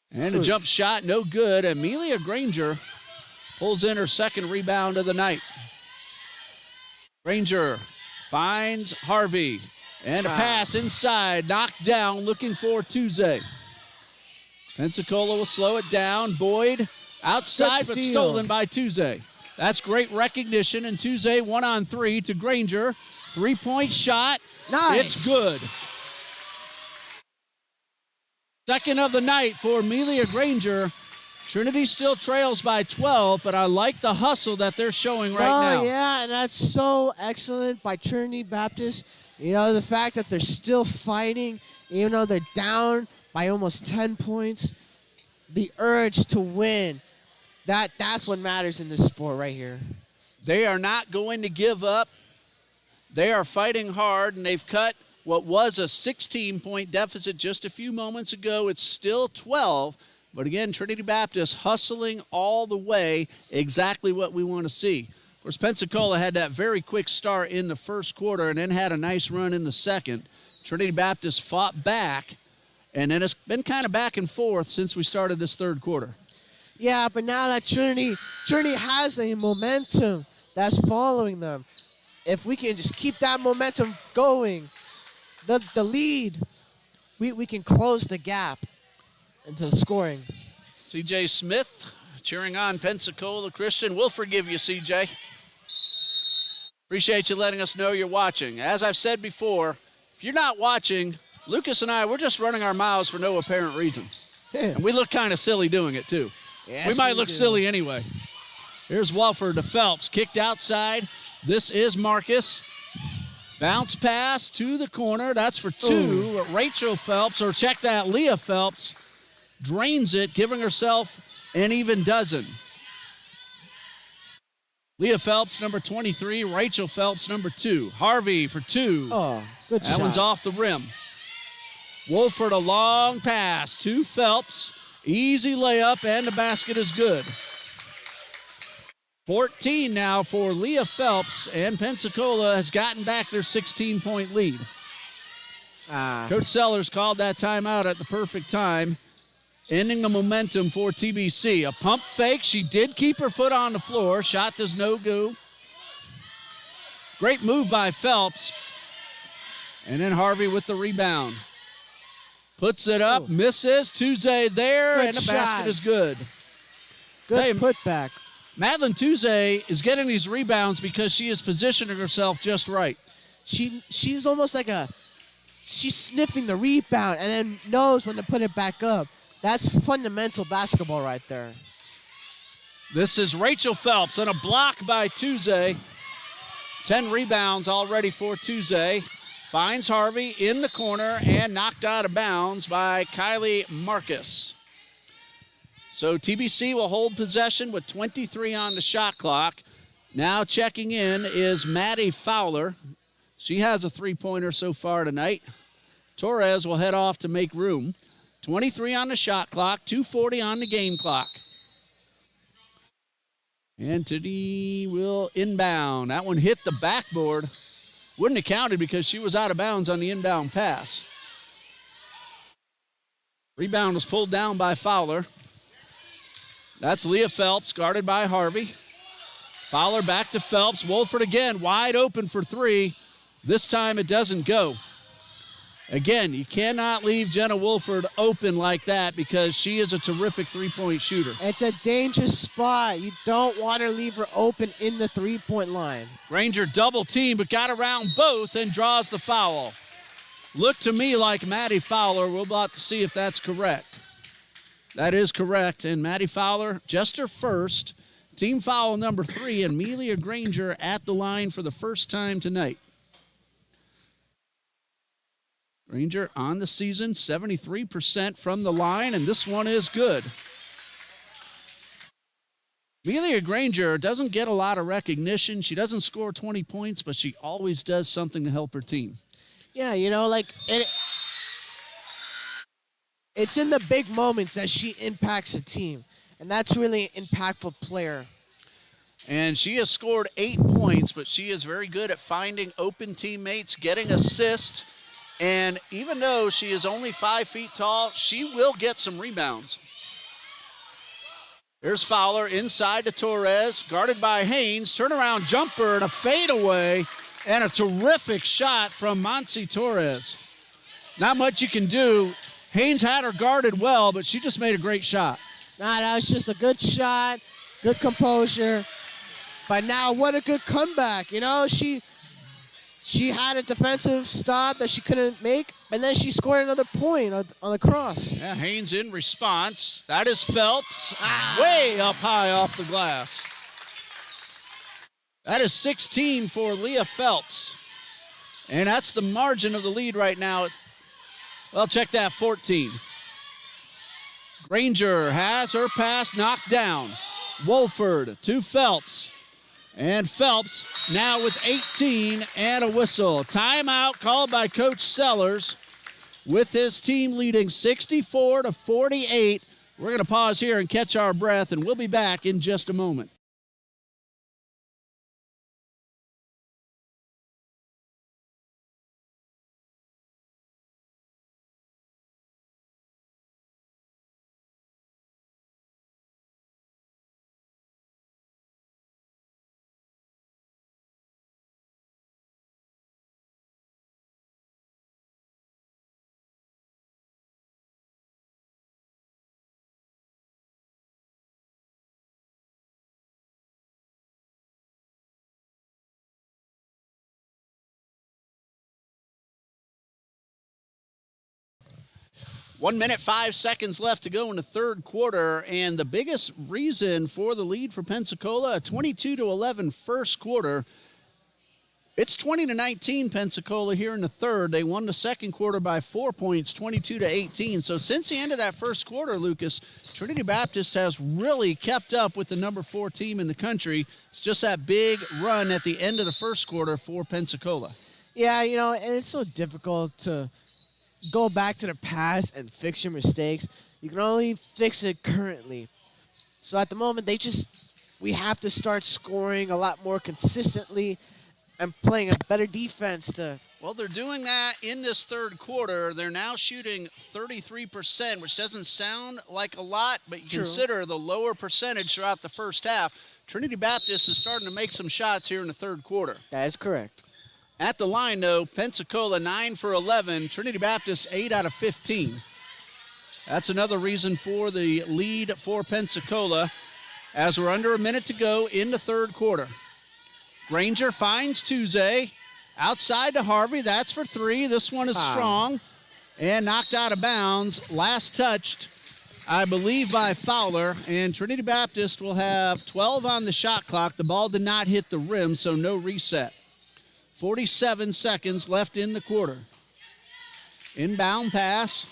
B: And a jump shot, no good. Amelia Granger pulls in her second rebound of the night. Granger finds Harvey. And a pass inside, knocked down, looking for Tuesday. Pensacola will slow it down. Boyd outside, but stolen by Tuesday. That's great recognition, and Tuesday 1-on-3 to Granger. 3-point shot.
C: Nice.
B: It's good. Second of the night for Amelia Granger. Trinity still trails by 12, but I like the hustle that they're showing right now.
C: Oh, yeah, and that's so excellent by Trinity Baptist. You know, the fact that they're still fighting, even though they're down by almost 10 points, the urge to win, that's what matters in this sport right here.
B: They are not going to give up. They are fighting hard, and they've cut what was a 16-point deficit just a few moments ago. It's still 12. But again, Trinity Baptist hustling all the way, exactly what we want to see. Of course, Pensacola had that very quick start in the first quarter and then had a nice run in the second. Trinity Baptist fought back, and then it's been kind of back and forth since we started this third quarter.
C: Yeah, but now that Trinity has a momentum that's following them. If we can just keep that momentum going, the lead, we can close the gap into the scoring.
B: C.J. Smith cheering on Pensacola Christian. We'll forgive you, C.J. Appreciate you letting us know you're watching. As I've said before, if you're not watching, Lucas and I, we're just running our mouths for no apparent reason. And we look kind of silly doing it, too.
C: Yes,
B: we might look silly anyway. Here's Walford to Phelps. Kicked outside. This is Marcus. Bounce pass to the corner. That's for 2. Ooh. Rachel Phelps, or check that, Leah Phelps, drains it, giving herself an even dozen. Leah Phelps, number 23. Rachel Phelps, number 2. Harvey for 2.
C: Oh, good shot.
B: That one's off the rim. Wolford, a long pass to Phelps. Easy layup, and the basket is good. 14 now for Leah Phelps, and Pensacola has gotten back their 16-point lead. Coach Sellers called that timeout at the perfect time, ending the momentum for TBC. A pump fake. She did keep her foot on the floor. Shot does no go. Great move by Phelps. And then Harvey with the rebound. Puts it up, misses. Tuesday there,
C: Good
B: and the
C: shot.
B: basket is good.
C: Good putback.
B: Madeline Tuesday is getting these rebounds because she is positioning herself just right.
C: She's almost like she's sniffing the rebound and then knows when to put it back up. That's fundamental basketball right there.
B: This is Rachel Phelps on a block by Tuesday. 10 rebounds already for Tuesday. Finds Harvey in the corner and knocked out of bounds by Kylie Marcus. So TBC will hold possession with 23 on the shot clock. Now checking in is Maddie Fowler. She has a three-pointer so far tonight. Torres will head off to make room. 23 on the shot clock, 2:40 on the game clock. Anthony will inbound. That one hit the backboard. Wouldn't have counted because she was out of bounds on the inbound pass. Rebound was pulled down by Fowler. That's Leah Phelps, guarded by Harvey. Fowler back to Phelps. Wolford again, wide open for 3. This time it doesn't go. Again, you cannot leave Jenna Wolford open like that because she is a terrific three-point shooter.
C: It's a dangerous spot. You don't want to leave her open in the three-point line.
B: Granger double team, but got around both and draws the foul. Looked to me like Maddie Fowler. We're about to see if that's correct. That is correct. And Maddie Fowler, just her first. Team foul number 3, and Amelia Granger at the line for the first time tonight. Granger on the season, 73% from the line, and this one is good. Amelia Granger doesn't get a lot of recognition. She doesn't score 20 points, but she always does something to help her team.
C: Yeah, it's in the big moments that she impacts a team, and that's really an impactful player.
B: And she has scored 8 points, but she is very good at finding open teammates, getting assists, and even though she is only 5 feet tall, she will get some rebounds. There's Fowler inside to Torres, guarded by Haynes. Turnaround jumper and a fadeaway, and a terrific shot from Monse Torres. Not much you can do. Haynes had her guarded well, but she just made a great shot.
C: That was just a good shot, good composure. But now, what a good comeback. She had a defensive stop that she couldn't make, and then she scored another point on the cross.
B: Yeah, Haynes in response. That is Phelps, way up high off the glass. That is 16 for Leah Phelps. And that's the margin of the lead right now. Check that, 14. Granger has her pass knocked down. Wolford to Phelps. And Phelps now with 18 and a whistle. Timeout called by Coach Sellers with his team leading 64-48. We're going to pause here and catch our breath, and we'll be back in just a moment. One minute, 5 seconds left to go in the third quarter, and the biggest reason for the lead for Pensacola, a 22-11 first quarter. It's 20-19 Pensacola here in the third. They won the second quarter by 4 points, 22-18. So since the end of that first quarter, Lucas, Trinity Baptist has really kept up with the number 4 team in the country. It's just that big run at the end of the first quarter for Pensacola.
C: Yeah, and it's so difficult to go back to the past and fix your mistakes. You can only fix it currently. So at the moment, we have to start scoring a lot more consistently and playing a better defense to.
B: Well, they're doing that in this third quarter. They're now shooting 33%, which doesn't sound like a lot, but you consider the lower percentage throughout the first half. Trinity Baptist is starting to make some shots here in the third quarter.
C: That is correct.
B: At the line, though, Pensacola 9 for 11, Trinity Baptist 8 out of 15. That's another reason for the lead for Pensacola as we're under a minute to go in the third quarter. Granger finds Tuesday. Outside to Harvey. That's for 3. This one is strong and knocked out of bounds. Last touched, I believe, by Fowler. And Trinity Baptist will have 12 on the shot clock. The ball did not hit the rim, so no reset. 47 seconds left in the quarter. Inbound pass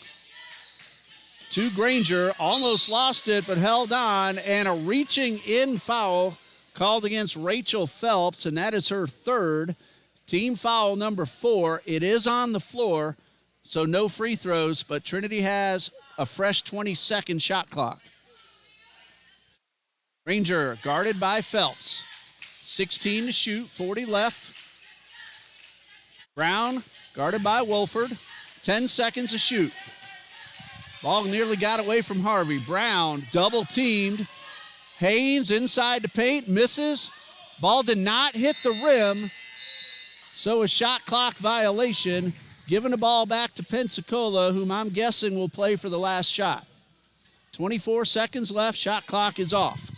B: to Granger. Almost lost it, but held on. And a reaching in foul called against Rachel Phelps, and that is her third. Team foul number 4. It is on the floor, so no free throws, but Trinity has a fresh 20-second shot clock. Granger guarded by Phelps. 16 to shoot, 40 left. Brown guarded by Wolford. 10 seconds to shoot. Ball nearly got away from Harvey. Brown double teamed. Haynes inside the paint, misses. Ball did not hit the rim. So a shot clock violation. Giving the ball back to Pensacola, whom I'm guessing will play for the last shot. 24 seconds left. Shot clock is off.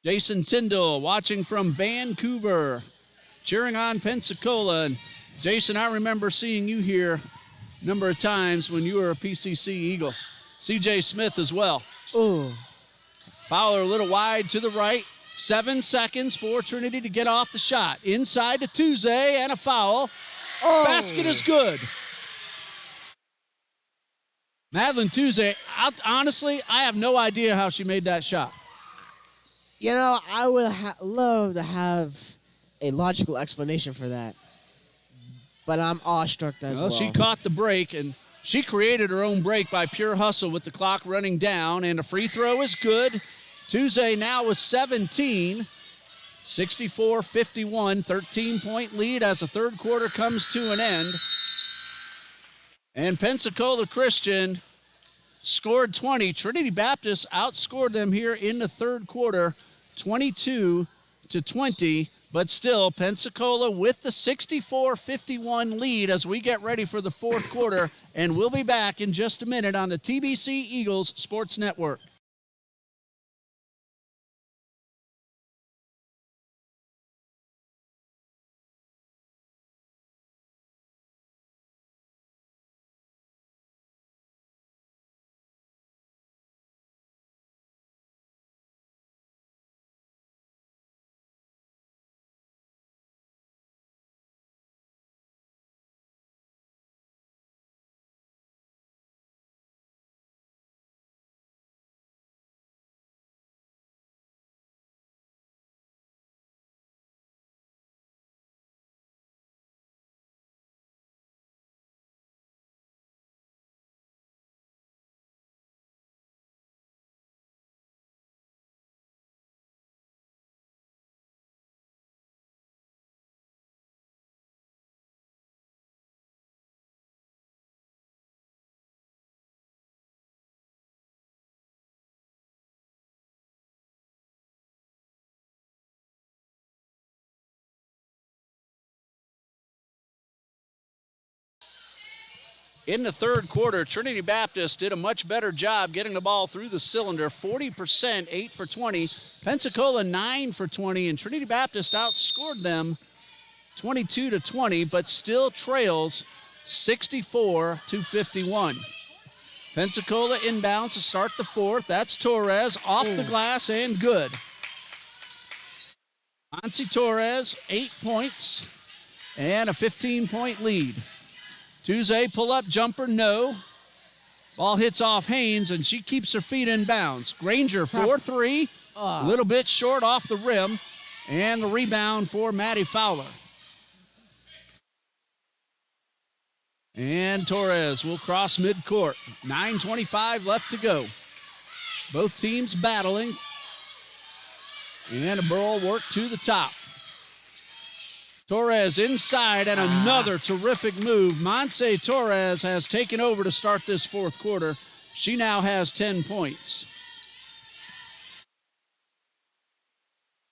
B: Jason Tyndall watching from Vancouver, cheering on Pensacola. And Jason, I remember seeing you here a number of times when you were a PCC Eagle. C.J. Smith as well.
C: Ooh.
B: Fowler a little wide to the right. 7 seconds for Trinity to get off the shot. Inside to Tuze and a foul.
C: Oh.
B: Basket is good. Madeline Tuze, honestly, I have no idea how she made that shot.
C: You know, I would love to have a logical explanation for that. But I'm awestruck as well.
B: She caught the break, and she created her own break by pure hustle with the clock running down, and a free throw is good. Tuze now with 17, 64-51, 13-point lead as the third quarter comes to an end. And Pensacola Christian scored 20. Trinity Baptist outscored them here in the third quarter, 22-20. But still, Pensacola with the 64-51 lead as we get ready for the fourth quarter. And we'll be back in just a minute on the TBC Eagles Sports Network. In the third quarter, Trinity Baptist did a much better job getting the ball through the cylinder. 40%, 8 for 20. Pensacola, 9 for 20. And Trinity Baptist outscored them 22-20, but still trails 64-51. Pensacola inbounds to start the fourth. That's Torres off the glass and good. Monsi Torres, 8 points and a 15-point lead. Tuze pull-up jumper, no. Ball hits off Haynes, and she keeps her feet in bounds. Granger, 4-3, a little bit short off the rim, and the rebound for Maddie Fowler. And Torres will cross midcourt. 9:25 left to go. Both teams battling. And a Burl work to the top. Torres inside, and another terrific move. Monse Torres has taken over to start this fourth quarter. She now has 10 points.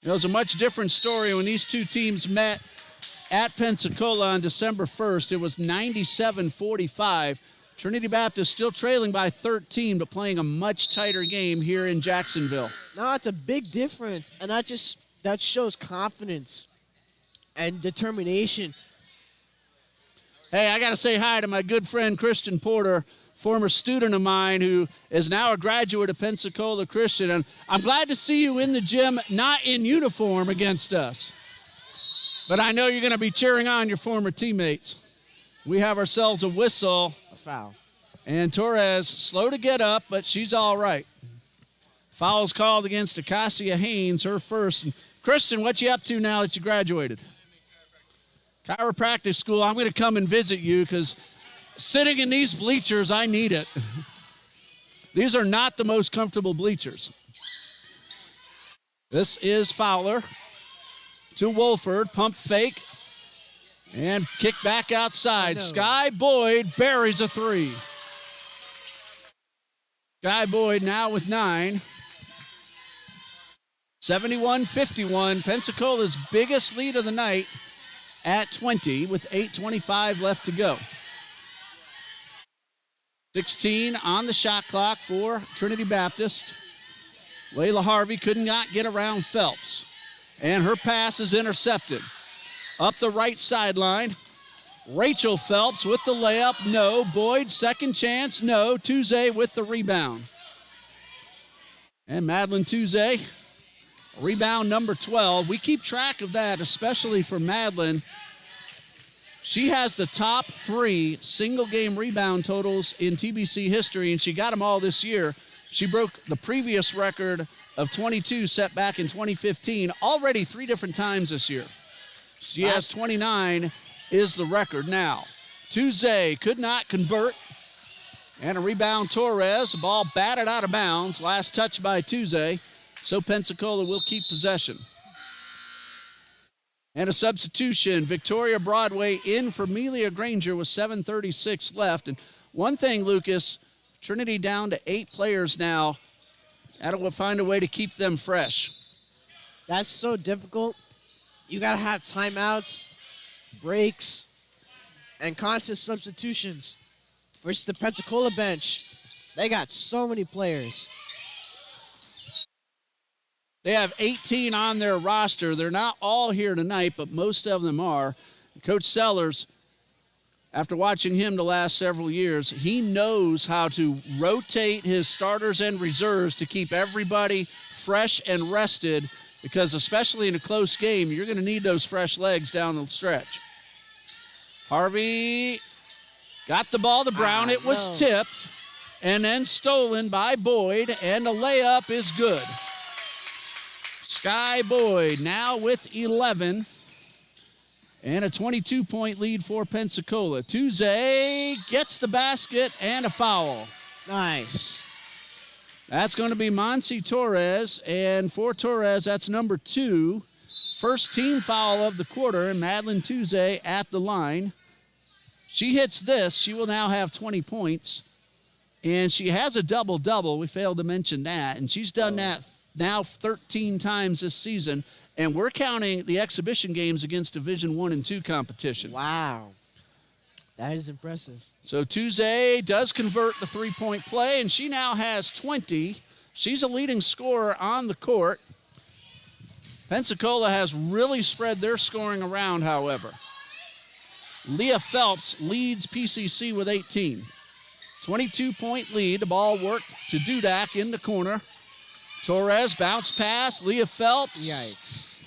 B: It was a much different story when these two teams met at Pensacola on December 1st. It was 97-45. Trinity Baptist still trailing by 13, but playing a much tighter game here in Jacksonville.
C: No, it's a big difference, and that shows confidence and determination.
B: Hey, I got to say hi to my good friend Christian Porter, former student of mine who is now a graduate of Pensacola Christian. And I'm glad to see you in the gym, not in uniform against us. But I know you're going to be cheering on your former teammates. We have ourselves a whistle.
C: A foul.
B: And Torres, slow to get up, but she's all right. Foul's called against Acacia Haynes, her first. And Christian, what you up to now that you graduated? Chiropractic school. I'm going to come and visit you because sitting in these bleachers, I need it. These are not the most comfortable bleachers. This is Fowler to Wolford. Pump fake and kick back outside. Sky Boyd buries a three. Sky Boyd now with 9. 71-51. Pensacola's biggest lead of the night at 20 with 8:25 left to go. 16 on the shot clock for Trinity Baptist. Layla Harvey could not get around Phelps. And her pass is intercepted. Up the right sideline. Rachel Phelps with the layup, no. Boyd, second chance, no. Tuesday with the rebound. And Madeline Tuesday, rebound number 12. We keep track of that, especially for Madeline. She has the top 3 single-game rebound totals in TBC history, and she got them all this year. She broke the previous record of 22 set back in 2015 already 3 different times this year. She has 29 is the record now. Tuesday could not convert. And a rebound, Torres. The ball batted out of bounds. Last touch by Tuesday. So Pensacola will keep possession. And a substitution. Victoria Broadway in for Melia Granger with 7:36 left. And one thing, Lucas, Trinity down to 8 players now. That'll find a way to keep them fresh.
C: That's so difficult. You got to have timeouts, breaks, and constant substitutions. Versus the Pensacola bench, they got so many players.
B: They have 18 on their roster. They're not all here tonight, but most of them are. Coach Sellers, after watching him the last several years, he knows how to rotate his starters and reserves to keep everybody fresh and rested, because especially in a close game, you're going to need those fresh legs down the stretch. Harvey got the ball to Brown. It was tipped and then stolen by Boyd, and the layup is good. Sky Boyd now with 11 and a 22-point lead for Pensacola. Tuesday gets the basket and a foul.
C: Nice.
B: That's going to be Monsi Torres, and for Torres, that's number 2. First team foul of the quarter, and Madeline Tuesday at the line. She hits this, she will now have 20 points, and she has a double-double. We failed to mention that, and she's done that now 13 times this season, and we're counting the exhibition games against Division I and II competition.
C: Wow. That is impressive.
B: So Tuesday does convert the three-point play, and she now has 20. She's a leading scorer on the court. Pensacola has really spread their scoring around, however. Leah Phelps leads PCC with 18. 22-point lead. The ball worked to Dudak in the corner. Torres bounce pass. Leah Phelps.
C: Yikes.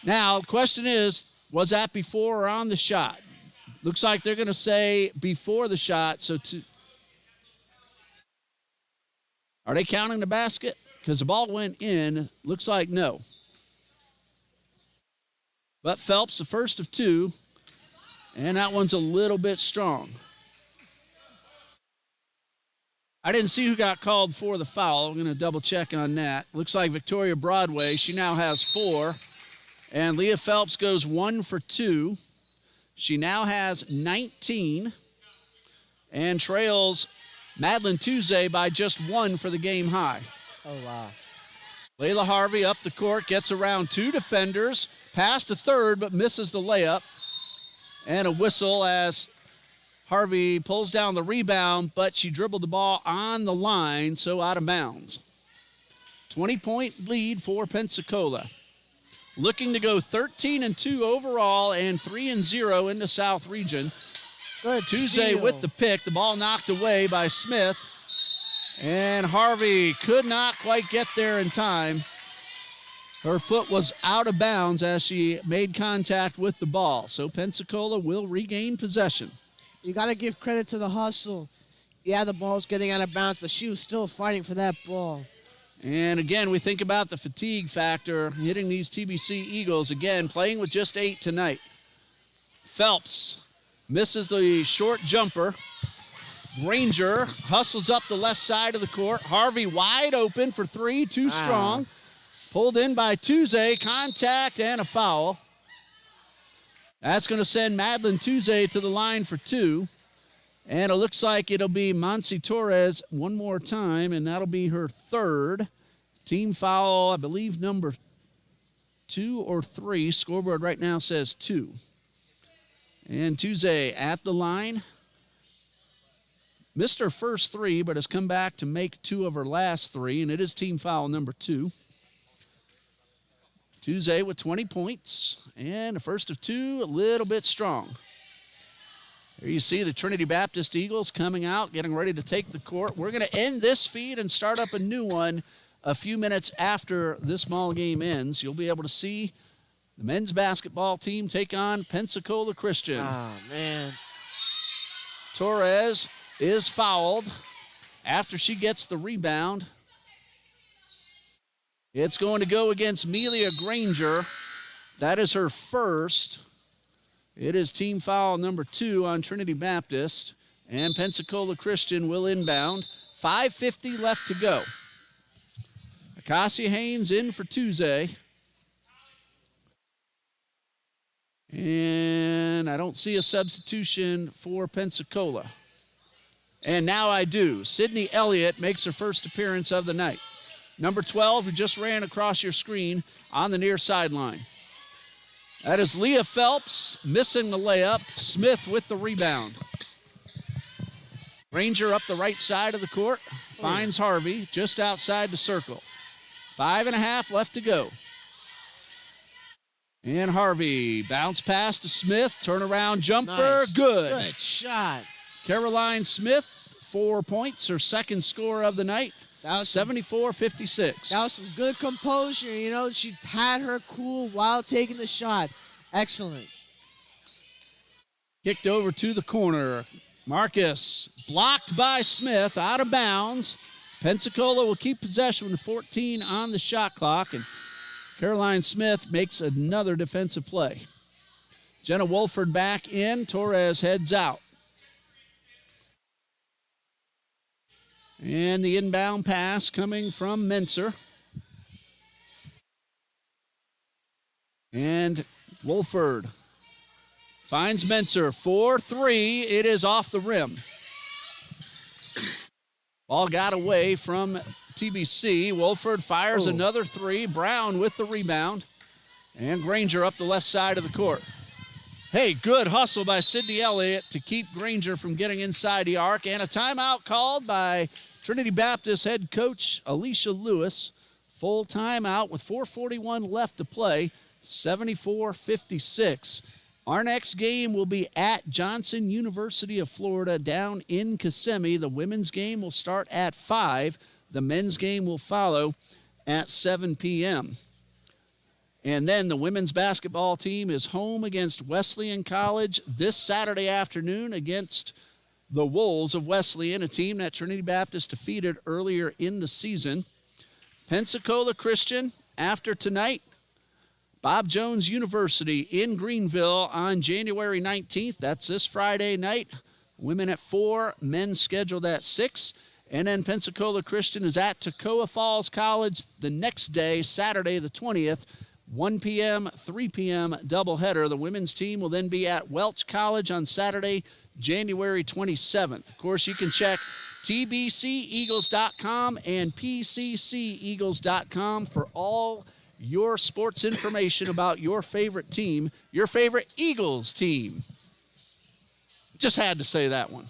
B: Now, the question is, was that before or on the shot? Looks like they're going to say before the shot. So, are they counting the basket? Because the ball went in. Looks like no. But Phelps, the first of 2. And that one's a little bit strong. I didn't see who got called for the foul. I'm going to double check on that. Looks like Victoria Broadway. She now has 4. And Leah Phelps goes 1 for 2. She now has 19 and trails Madeline Tuesday by just 1 for the game high.
C: Oh, wow.
B: Layla Harvey up the court, gets around 2 defenders, past a third, but misses the layup. And a whistle as Harvey pulls down the rebound, but she dribbled the ball on the line, so out of bounds. 20-point lead for Pensacola. Looking to go 13-2 overall and 3-0 in the South region.
C: Good
B: Tuesday
C: steal.
B: with the pick. The ball knocked away by Smith. And Harvey could not quite get there in time. Her foot was out of bounds as she made contact with the ball. So Pensacola will regain possession.
C: You got to give credit to the hustle. Yeah, the ball's getting out of bounds, but she was still fighting for that ball.
B: And again, we think about the fatigue factor hitting these TBC Eagles. Again, playing with just 8 tonight. Phelps misses the short jumper. Granger hustles up the left side of the court. Harvey wide open for 3, too strong. Pulled in by Tuesday, contact and a foul. That's going to send Madeline Tuesday to the line for 2. And it looks like it'll be Monsi Torres one more time, and that'll be her 3rd. Team foul, I believe, number 2 or 3. Scoreboard right now says 2. And Tuesday at the line. Missed her first 3, but has come back to make 2 of her last 3, and it is team foul number 2. Tuesday with 20 points, and the first of 2, a little bit strong. Here you see the Trinity Baptist Eagles coming out, getting ready to take the court. We're going to end this feed and start up a new one a few minutes after this ball game ends. You'll be able to see the men's basketball team take on Pensacola Christian.
A: Oh, man.
B: Torres is fouled after she gets the rebound. It's going to go against Melia Granger. That is her first. It is team foul number 2 on Trinity Baptist, and Pensacola Christian will inbound. 5:50 left to go. Acacia Haynes in for Tuesday. And I don't see a substitution for Pensacola. And now I do. Sydney Elliott makes her first appearance of the night. Number 12, who just ran across your screen on the near sideline. That is Leah Phelps missing the layup. Smith with the rebound. Granger up the right side of the court. Finds Harvey just outside the circle. 5.5 left to go. And Harvey bounce pass to Smith. Turnaround jumper.
A: Nice.
B: Good.
A: Good shot.
B: Caroline Smith, 4 points, her second score of the night.
C: That was
B: 74-56.
C: That was some good composure. You know, she had her cool while taking the shot. Excellent.
B: Kicked over to the corner. Marcus blocked by Smith, out of bounds. Pensacola will keep possession with 14 on the shot clock, and Caroline Smith makes another defensive play. Jenna Wolford back in. Torres heads out. And the inbound pass coming from Menser. And Wolford finds Menser. 4-3. It is off the rim. Ball got away from TBC. Wolford fires another 3. Brown with the rebound. And Granger up the left side of the court. Hey, good hustle by Sydney Elliott to keep Granger from getting inside the arc. And a timeout called by Trinity Baptist head coach Alicia Lewis. Full timeout with 4:41 left to play. 74-56. Our next game will be at Johnson University of Florida down in Kissimmee. The women's game will start at 5. The men's game will follow at 7 p.m. And then the women's basketball team is home against Wesleyan College this Saturday afternoon against the Wolves of Wesleyan, a team that Trinity Baptist defeated earlier in the season. Pensacola Christian, after tonight, Bob Jones University in Greenville on January 19th. That's this Friday night. Women at 4, men scheduled at 6. And then Pensacola Christian is at Toccoa Falls College the next day, Saturday the 20th. 1 p.m., 3 p.m. doubleheader. The women's team will then be at Welch College on Saturday, January 27th. Of course, you can check TBCEagles.com and PCCEagles.com for all your sports information about your favorite team, your favorite Eagles team. Just had to say that one.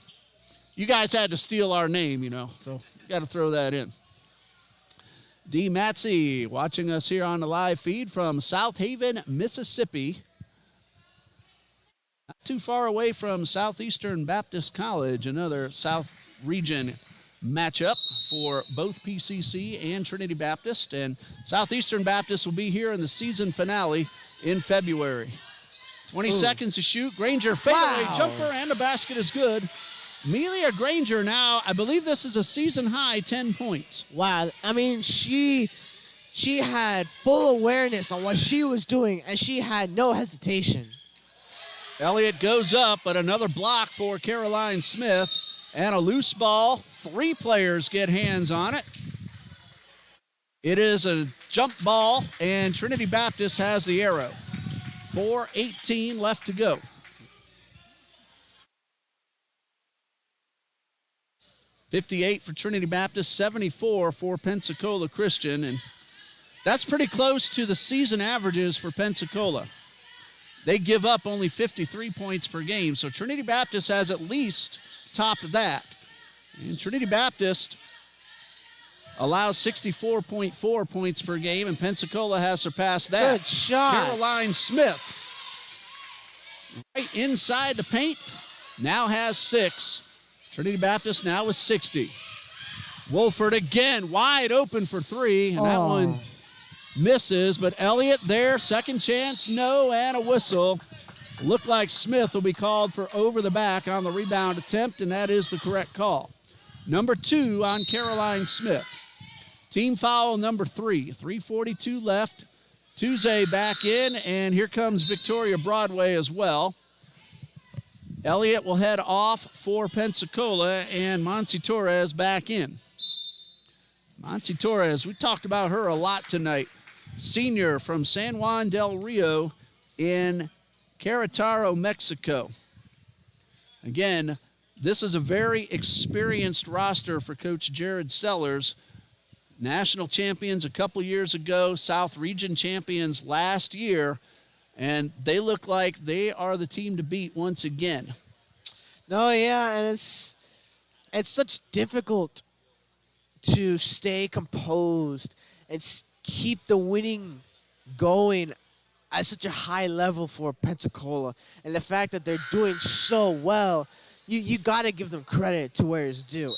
B: You guys had to steal our name, you know, so you got to throw that in. D. Matsey watching us here on the live feed from South Haven, Mississippi. Not too far away from Southeastern Baptist College, another South Region matchup for both PCC and Trinity Baptist. And Southeastern Baptist will be here in the season finale in February. 20 seconds to shoot. Granger fadeaway jumper, and the basket is good. Melia Granger now, I believe this is a season high 10 points.
C: Wow. I mean, she had full awareness on what she was doing, and she had no hesitation.
B: Elliott goes up, but another block for Caroline Smith. And a loose ball. 3 players get hands on it. It is a jump ball, and Trinity Baptist has the arrow. 4:18 left to go. $58 for Trinity Baptist, 74 for Pensacola Christian. And that's pretty close to the season averages for Pensacola. They give up only 53 points per game. So Trinity Baptist has at least topped that. And Trinity Baptist allows 64.4 points per game, and Pensacola has surpassed that.
C: Good shot.
B: Caroline Smith right inside the paint. now has 6. Trinity Baptist now with 60. Wolford again wide open for 3, and that one misses. But Elliott there, second chance, no, and a whistle. Looked like Smith will be called for over the back on the rebound attempt, and that is the correct call. Number 2 on Caroline Smith. Team foul number 3. 3:42 left. Tuesday back in, and here comes Victoria Broadway as well. Elliott will head off for Pensacola, and Monsi Torres back in. Monsi Torres, we talked about her a lot tonight. Senior from San Juan del Rio in Querétaro, Mexico. Again, this is a very experienced roster for Coach Jared Sellers. National champions a couple years ago, South Region champions last year, and they look like they are the team to beat once again.
C: No, yeah, and it's such difficult to stay composed and keep the winning going at such a high level for Pensacola. And the fact that they're doing so well, you got to give them credit to where it's due.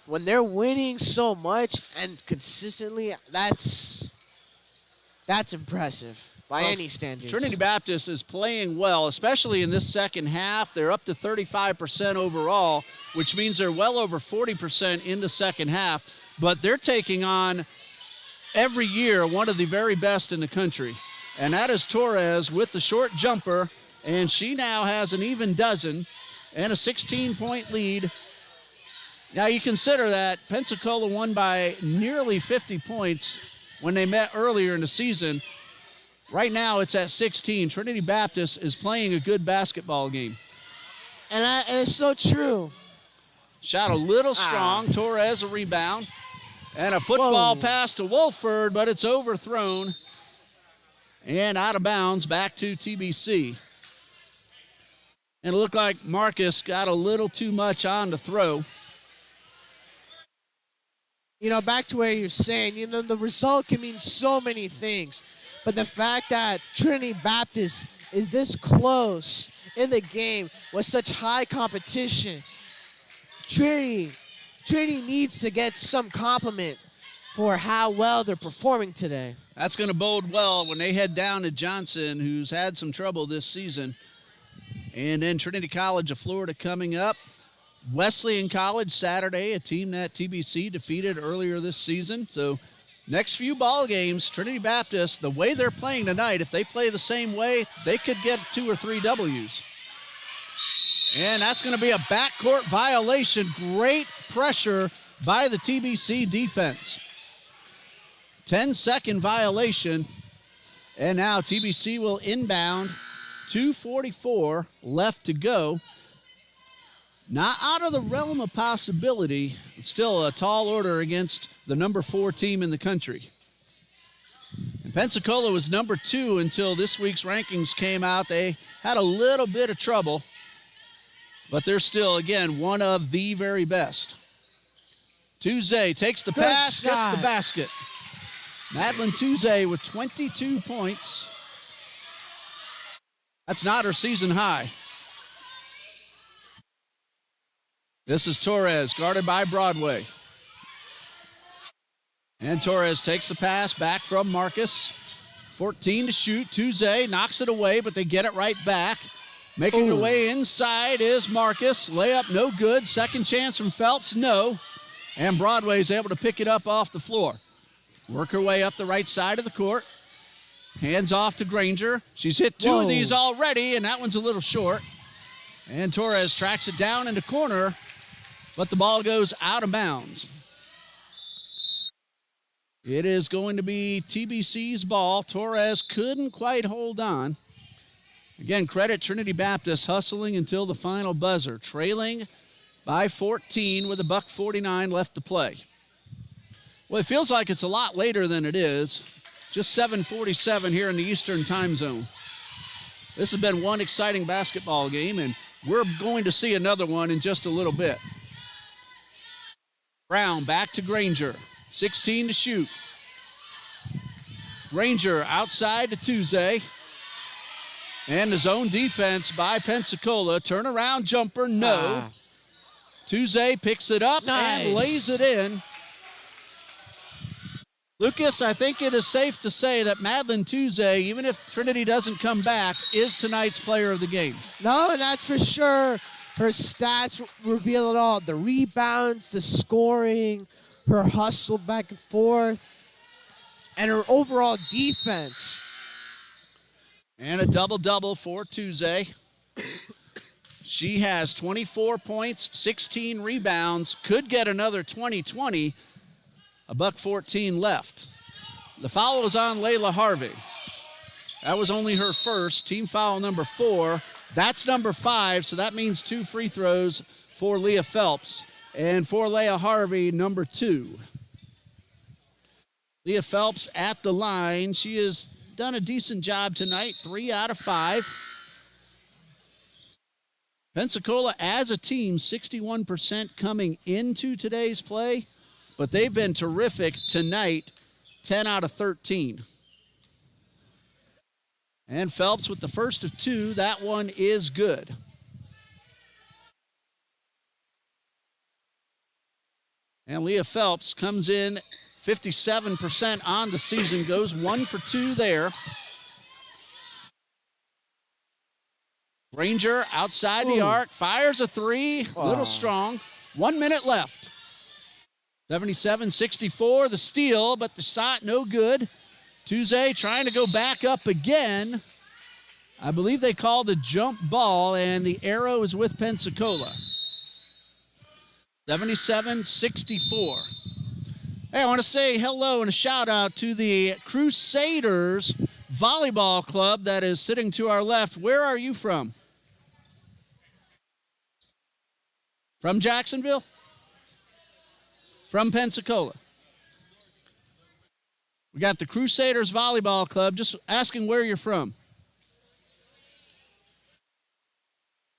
C: When they're winning so much and consistently, that's impressive by any standards.
B: Trinity Baptist is playing well, especially in this second half. They're up to 35% overall, which means they're well over 40% in the second half. But they're taking on, every year, one of the very best in the country. And that is Torres with the short jumper, and she now has an even dozen and a 16-point lead. Now, you consider that Pensacola won by nearly 50 points when they met earlier in the season. Right now, it's at 16. Trinity Baptist is playing a good basketball game.
C: And it's so true.
B: Shot a little strong. Torres a rebound. And a football pass to Wolford, but it's overthrown. And out of bounds, back to TBC. And it looked like Marcus got a little too much on the throw.
C: Back to where you're saying, the result can mean so many things. But the fact that Trinity Baptist is this close in the game with such high competition, Trinity needs to get some compliment for how well they're performing today.
B: That's going to bode well when they head down to Johnson, who's had some trouble this season. And then Trinity College of Florida coming up. Wesleyan College Saturday, a team that TBC defeated earlier this season. So next few ball games, Trinity Baptist, the way they're playing tonight, if they play the same way, they could get 2 or 3 W's. And that's going to be a backcourt violation. Great pressure by the TBC defense. 10-second violation. And now TBC will inbound. 2:44 left to go. Not out of the realm of possibility. Still a tall order against the number 4 team in the country. And Pensacola was number 2 until this week's rankings came out. They had a little bit of trouble, but they're still, again, one of the very best. Tuesday takes the pass, gets the basket. Madeline Tuesday with 22 points. That's not her season high. This is Torres, guarded by Broadway. And Torres takes the pass back from Marcus. 14 to shoot. Tuesday knocks it away, but they get it right back. Making the way inside is Marcus. Layup no good. Second chance from Phelps, no. And Broadway is able to pick it up off the floor. Work her way up the right side of the court. Hands off to Granger. She's hit 2 of these already, and that one's a little short. And Torres tracks it down in the corner, but the ball goes out of bounds. It is going to be TBC's ball. Torres couldn't quite hold on. Again, credit Trinity Baptist hustling until the final buzzer, trailing by 14 with $1:49 left to play. Well, it feels like it's a lot later than it is. Just 7:47 here in the Eastern time zone. This has been one exciting basketball game, and we're going to see another one in just a little bit. Brown back to Granger. 16 to shoot. Granger outside to Tuesday. And the zone defense by Pensacola. Turnaround jumper, no. Tuze picks it up and lays it in. Lucas, I think it is safe to say that Madeline Tuze, even if Trinity doesn't come back, is tonight's player of the game.
C: No, that's for sure. Her stats reveal it all. The rebounds, the scoring, her hustle back and forth, and her overall defense.
B: And a double-double for Tuze. She has 24 points, 16 rebounds, could get another 20-20. $1:14 left. The foul was on Layla Harvey. That was only her first. Team foul number 4. That's number 5, so that means 2 free throws for Leah Phelps. And for Layla Harvey, number 2. Leah Phelps at the line. She has done a decent job tonight, 3 out of 5. Pensacola as a team, 61% coming into today's play, but they've been terrific tonight, 10 out of 13. And Phelps with the first of 2. That one is good. And Leah Phelps comes in 57% on the season, goes 1 for 2 there. Ranger outside the arc, fires a 3, little strong. 1 minute left. 77-64, the steal, but the shot no good. Tuze trying to go back up again. I believe they called the jump ball, and the arrow is with Pensacola. 77-64. Hey, I want to say hello and a shout out to the Crusaders Volleyball Club that is sitting to our left. Where are you from? From Jacksonville? From Pensacola. We got the Crusaders Volleyball Club. Just asking where you're from.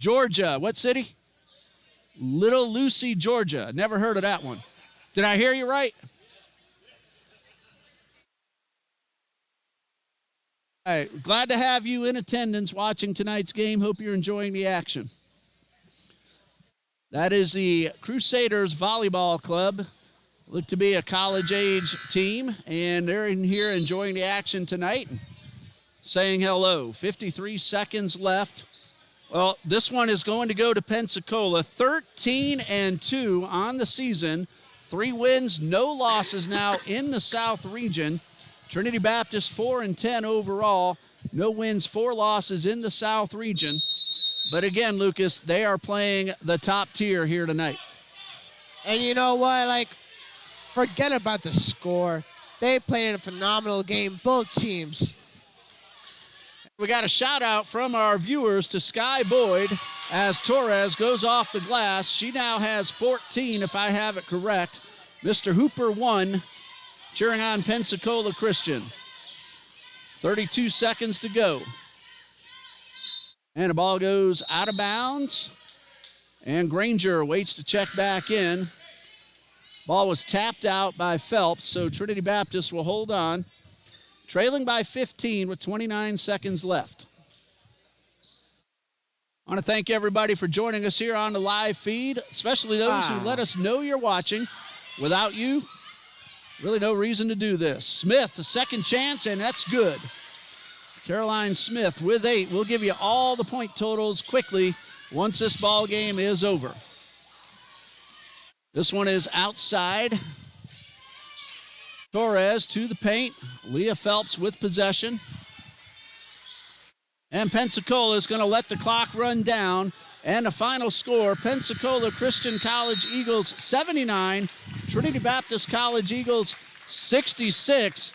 B: Georgia. What city? Little Lucy, Georgia. Never heard of that one. Did I hear you right? All right. Glad to have you in attendance watching tonight's game. Hope you're enjoying the action. That is the Crusaders Volleyball Club. Look to be a college-age team, and they're in here enjoying the action tonight, saying hello. 53 seconds left. Well, this one is going to go to Pensacola. 13-2 on the season. 3 wins, no losses now in the South region. Trinity Baptist 4-10 overall. No wins, 4 losses in the South region. But again, Lucas, they are playing the top tier here tonight.
C: And you know what? Forget about the score. They played a phenomenal game, both teams.
B: We got a shout out from our viewers to Sky Boyd as Torres goes off the glass. She now has 14, if I have it correct. Mr. Hooper 1, cheering on Pensacola Christian. 32 seconds to go. And the ball goes out of bounds. And Granger waits to check back in. Ball was tapped out by Phelps, so Trinity Baptist will hold on. Trailing by 15 with 29 seconds left. I want to thank everybody for joining us here on the live feed, especially those who let us know you're watching. Without you, really no reason to do this. Smith, a second chance, and that's good. Caroline Smith with 8. We'll give you all the point totals quickly once this ball game is over. This one is outside. Torres to the paint. Leah Phelps with possession. And Pensacola is going to let the clock run down. And the final score, Pensacola Christian College Eagles 79, Trinity Baptist College Eagles 66.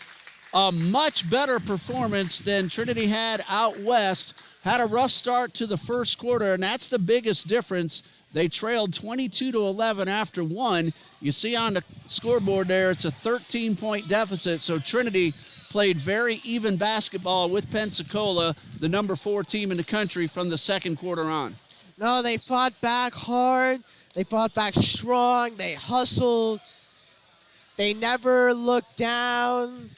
B: A much better performance than Trinity had out west. Had a rough start to the first quarter, and that's the biggest difference. They trailed 22-11 after 1. You see on the scoreboard there, it's a 13-point deficit. So Trinity played very even basketball with Pensacola, the number 4 team in the country, from the second quarter on.
C: No, they fought back hard. They fought back strong. They hustled. They never looked down.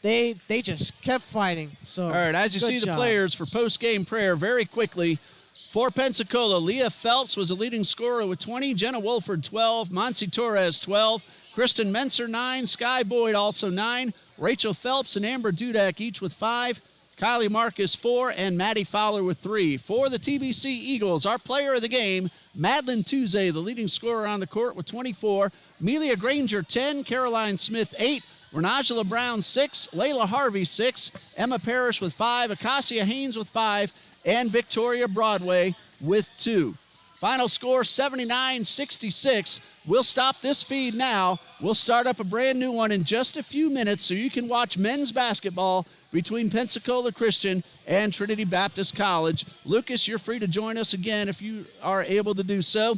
C: they just kept fighting. So
B: all right, as you see the players for post-game prayer very quickly. For Pensacola, Leah Phelps was the leading scorer with 20, Jenna Wolford 12, Monsi Torres 12, Kristen Menser 9, Sky Boyd also 9, Rachel Phelps and Amber Dudek each with 5, Kylie Marcus 4, and Maddie Fowler with 3. For the TBC Eagles, our player of the game, Madeline Tuesday, the leading scorer on the court with 24, Amelia Granger 10, Caroline Smith 8, Renajala Brown 6, Layla Harvey 6, Emma Parrish with 5, Acacia Haynes with 5, and Victoria Broadway with 2. Final score 79-66. We'll stop this feed now. We'll start up a brand new one in just a few minutes so you can watch men's basketball between Pensacola Christian and Trinity Baptist College. Lucas, you're free to join us again if you are able to do so.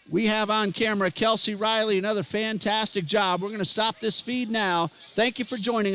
B: We have on camera Kelsey Riley, another fantastic job. We're going to stop this feed now. Thank you for joining us.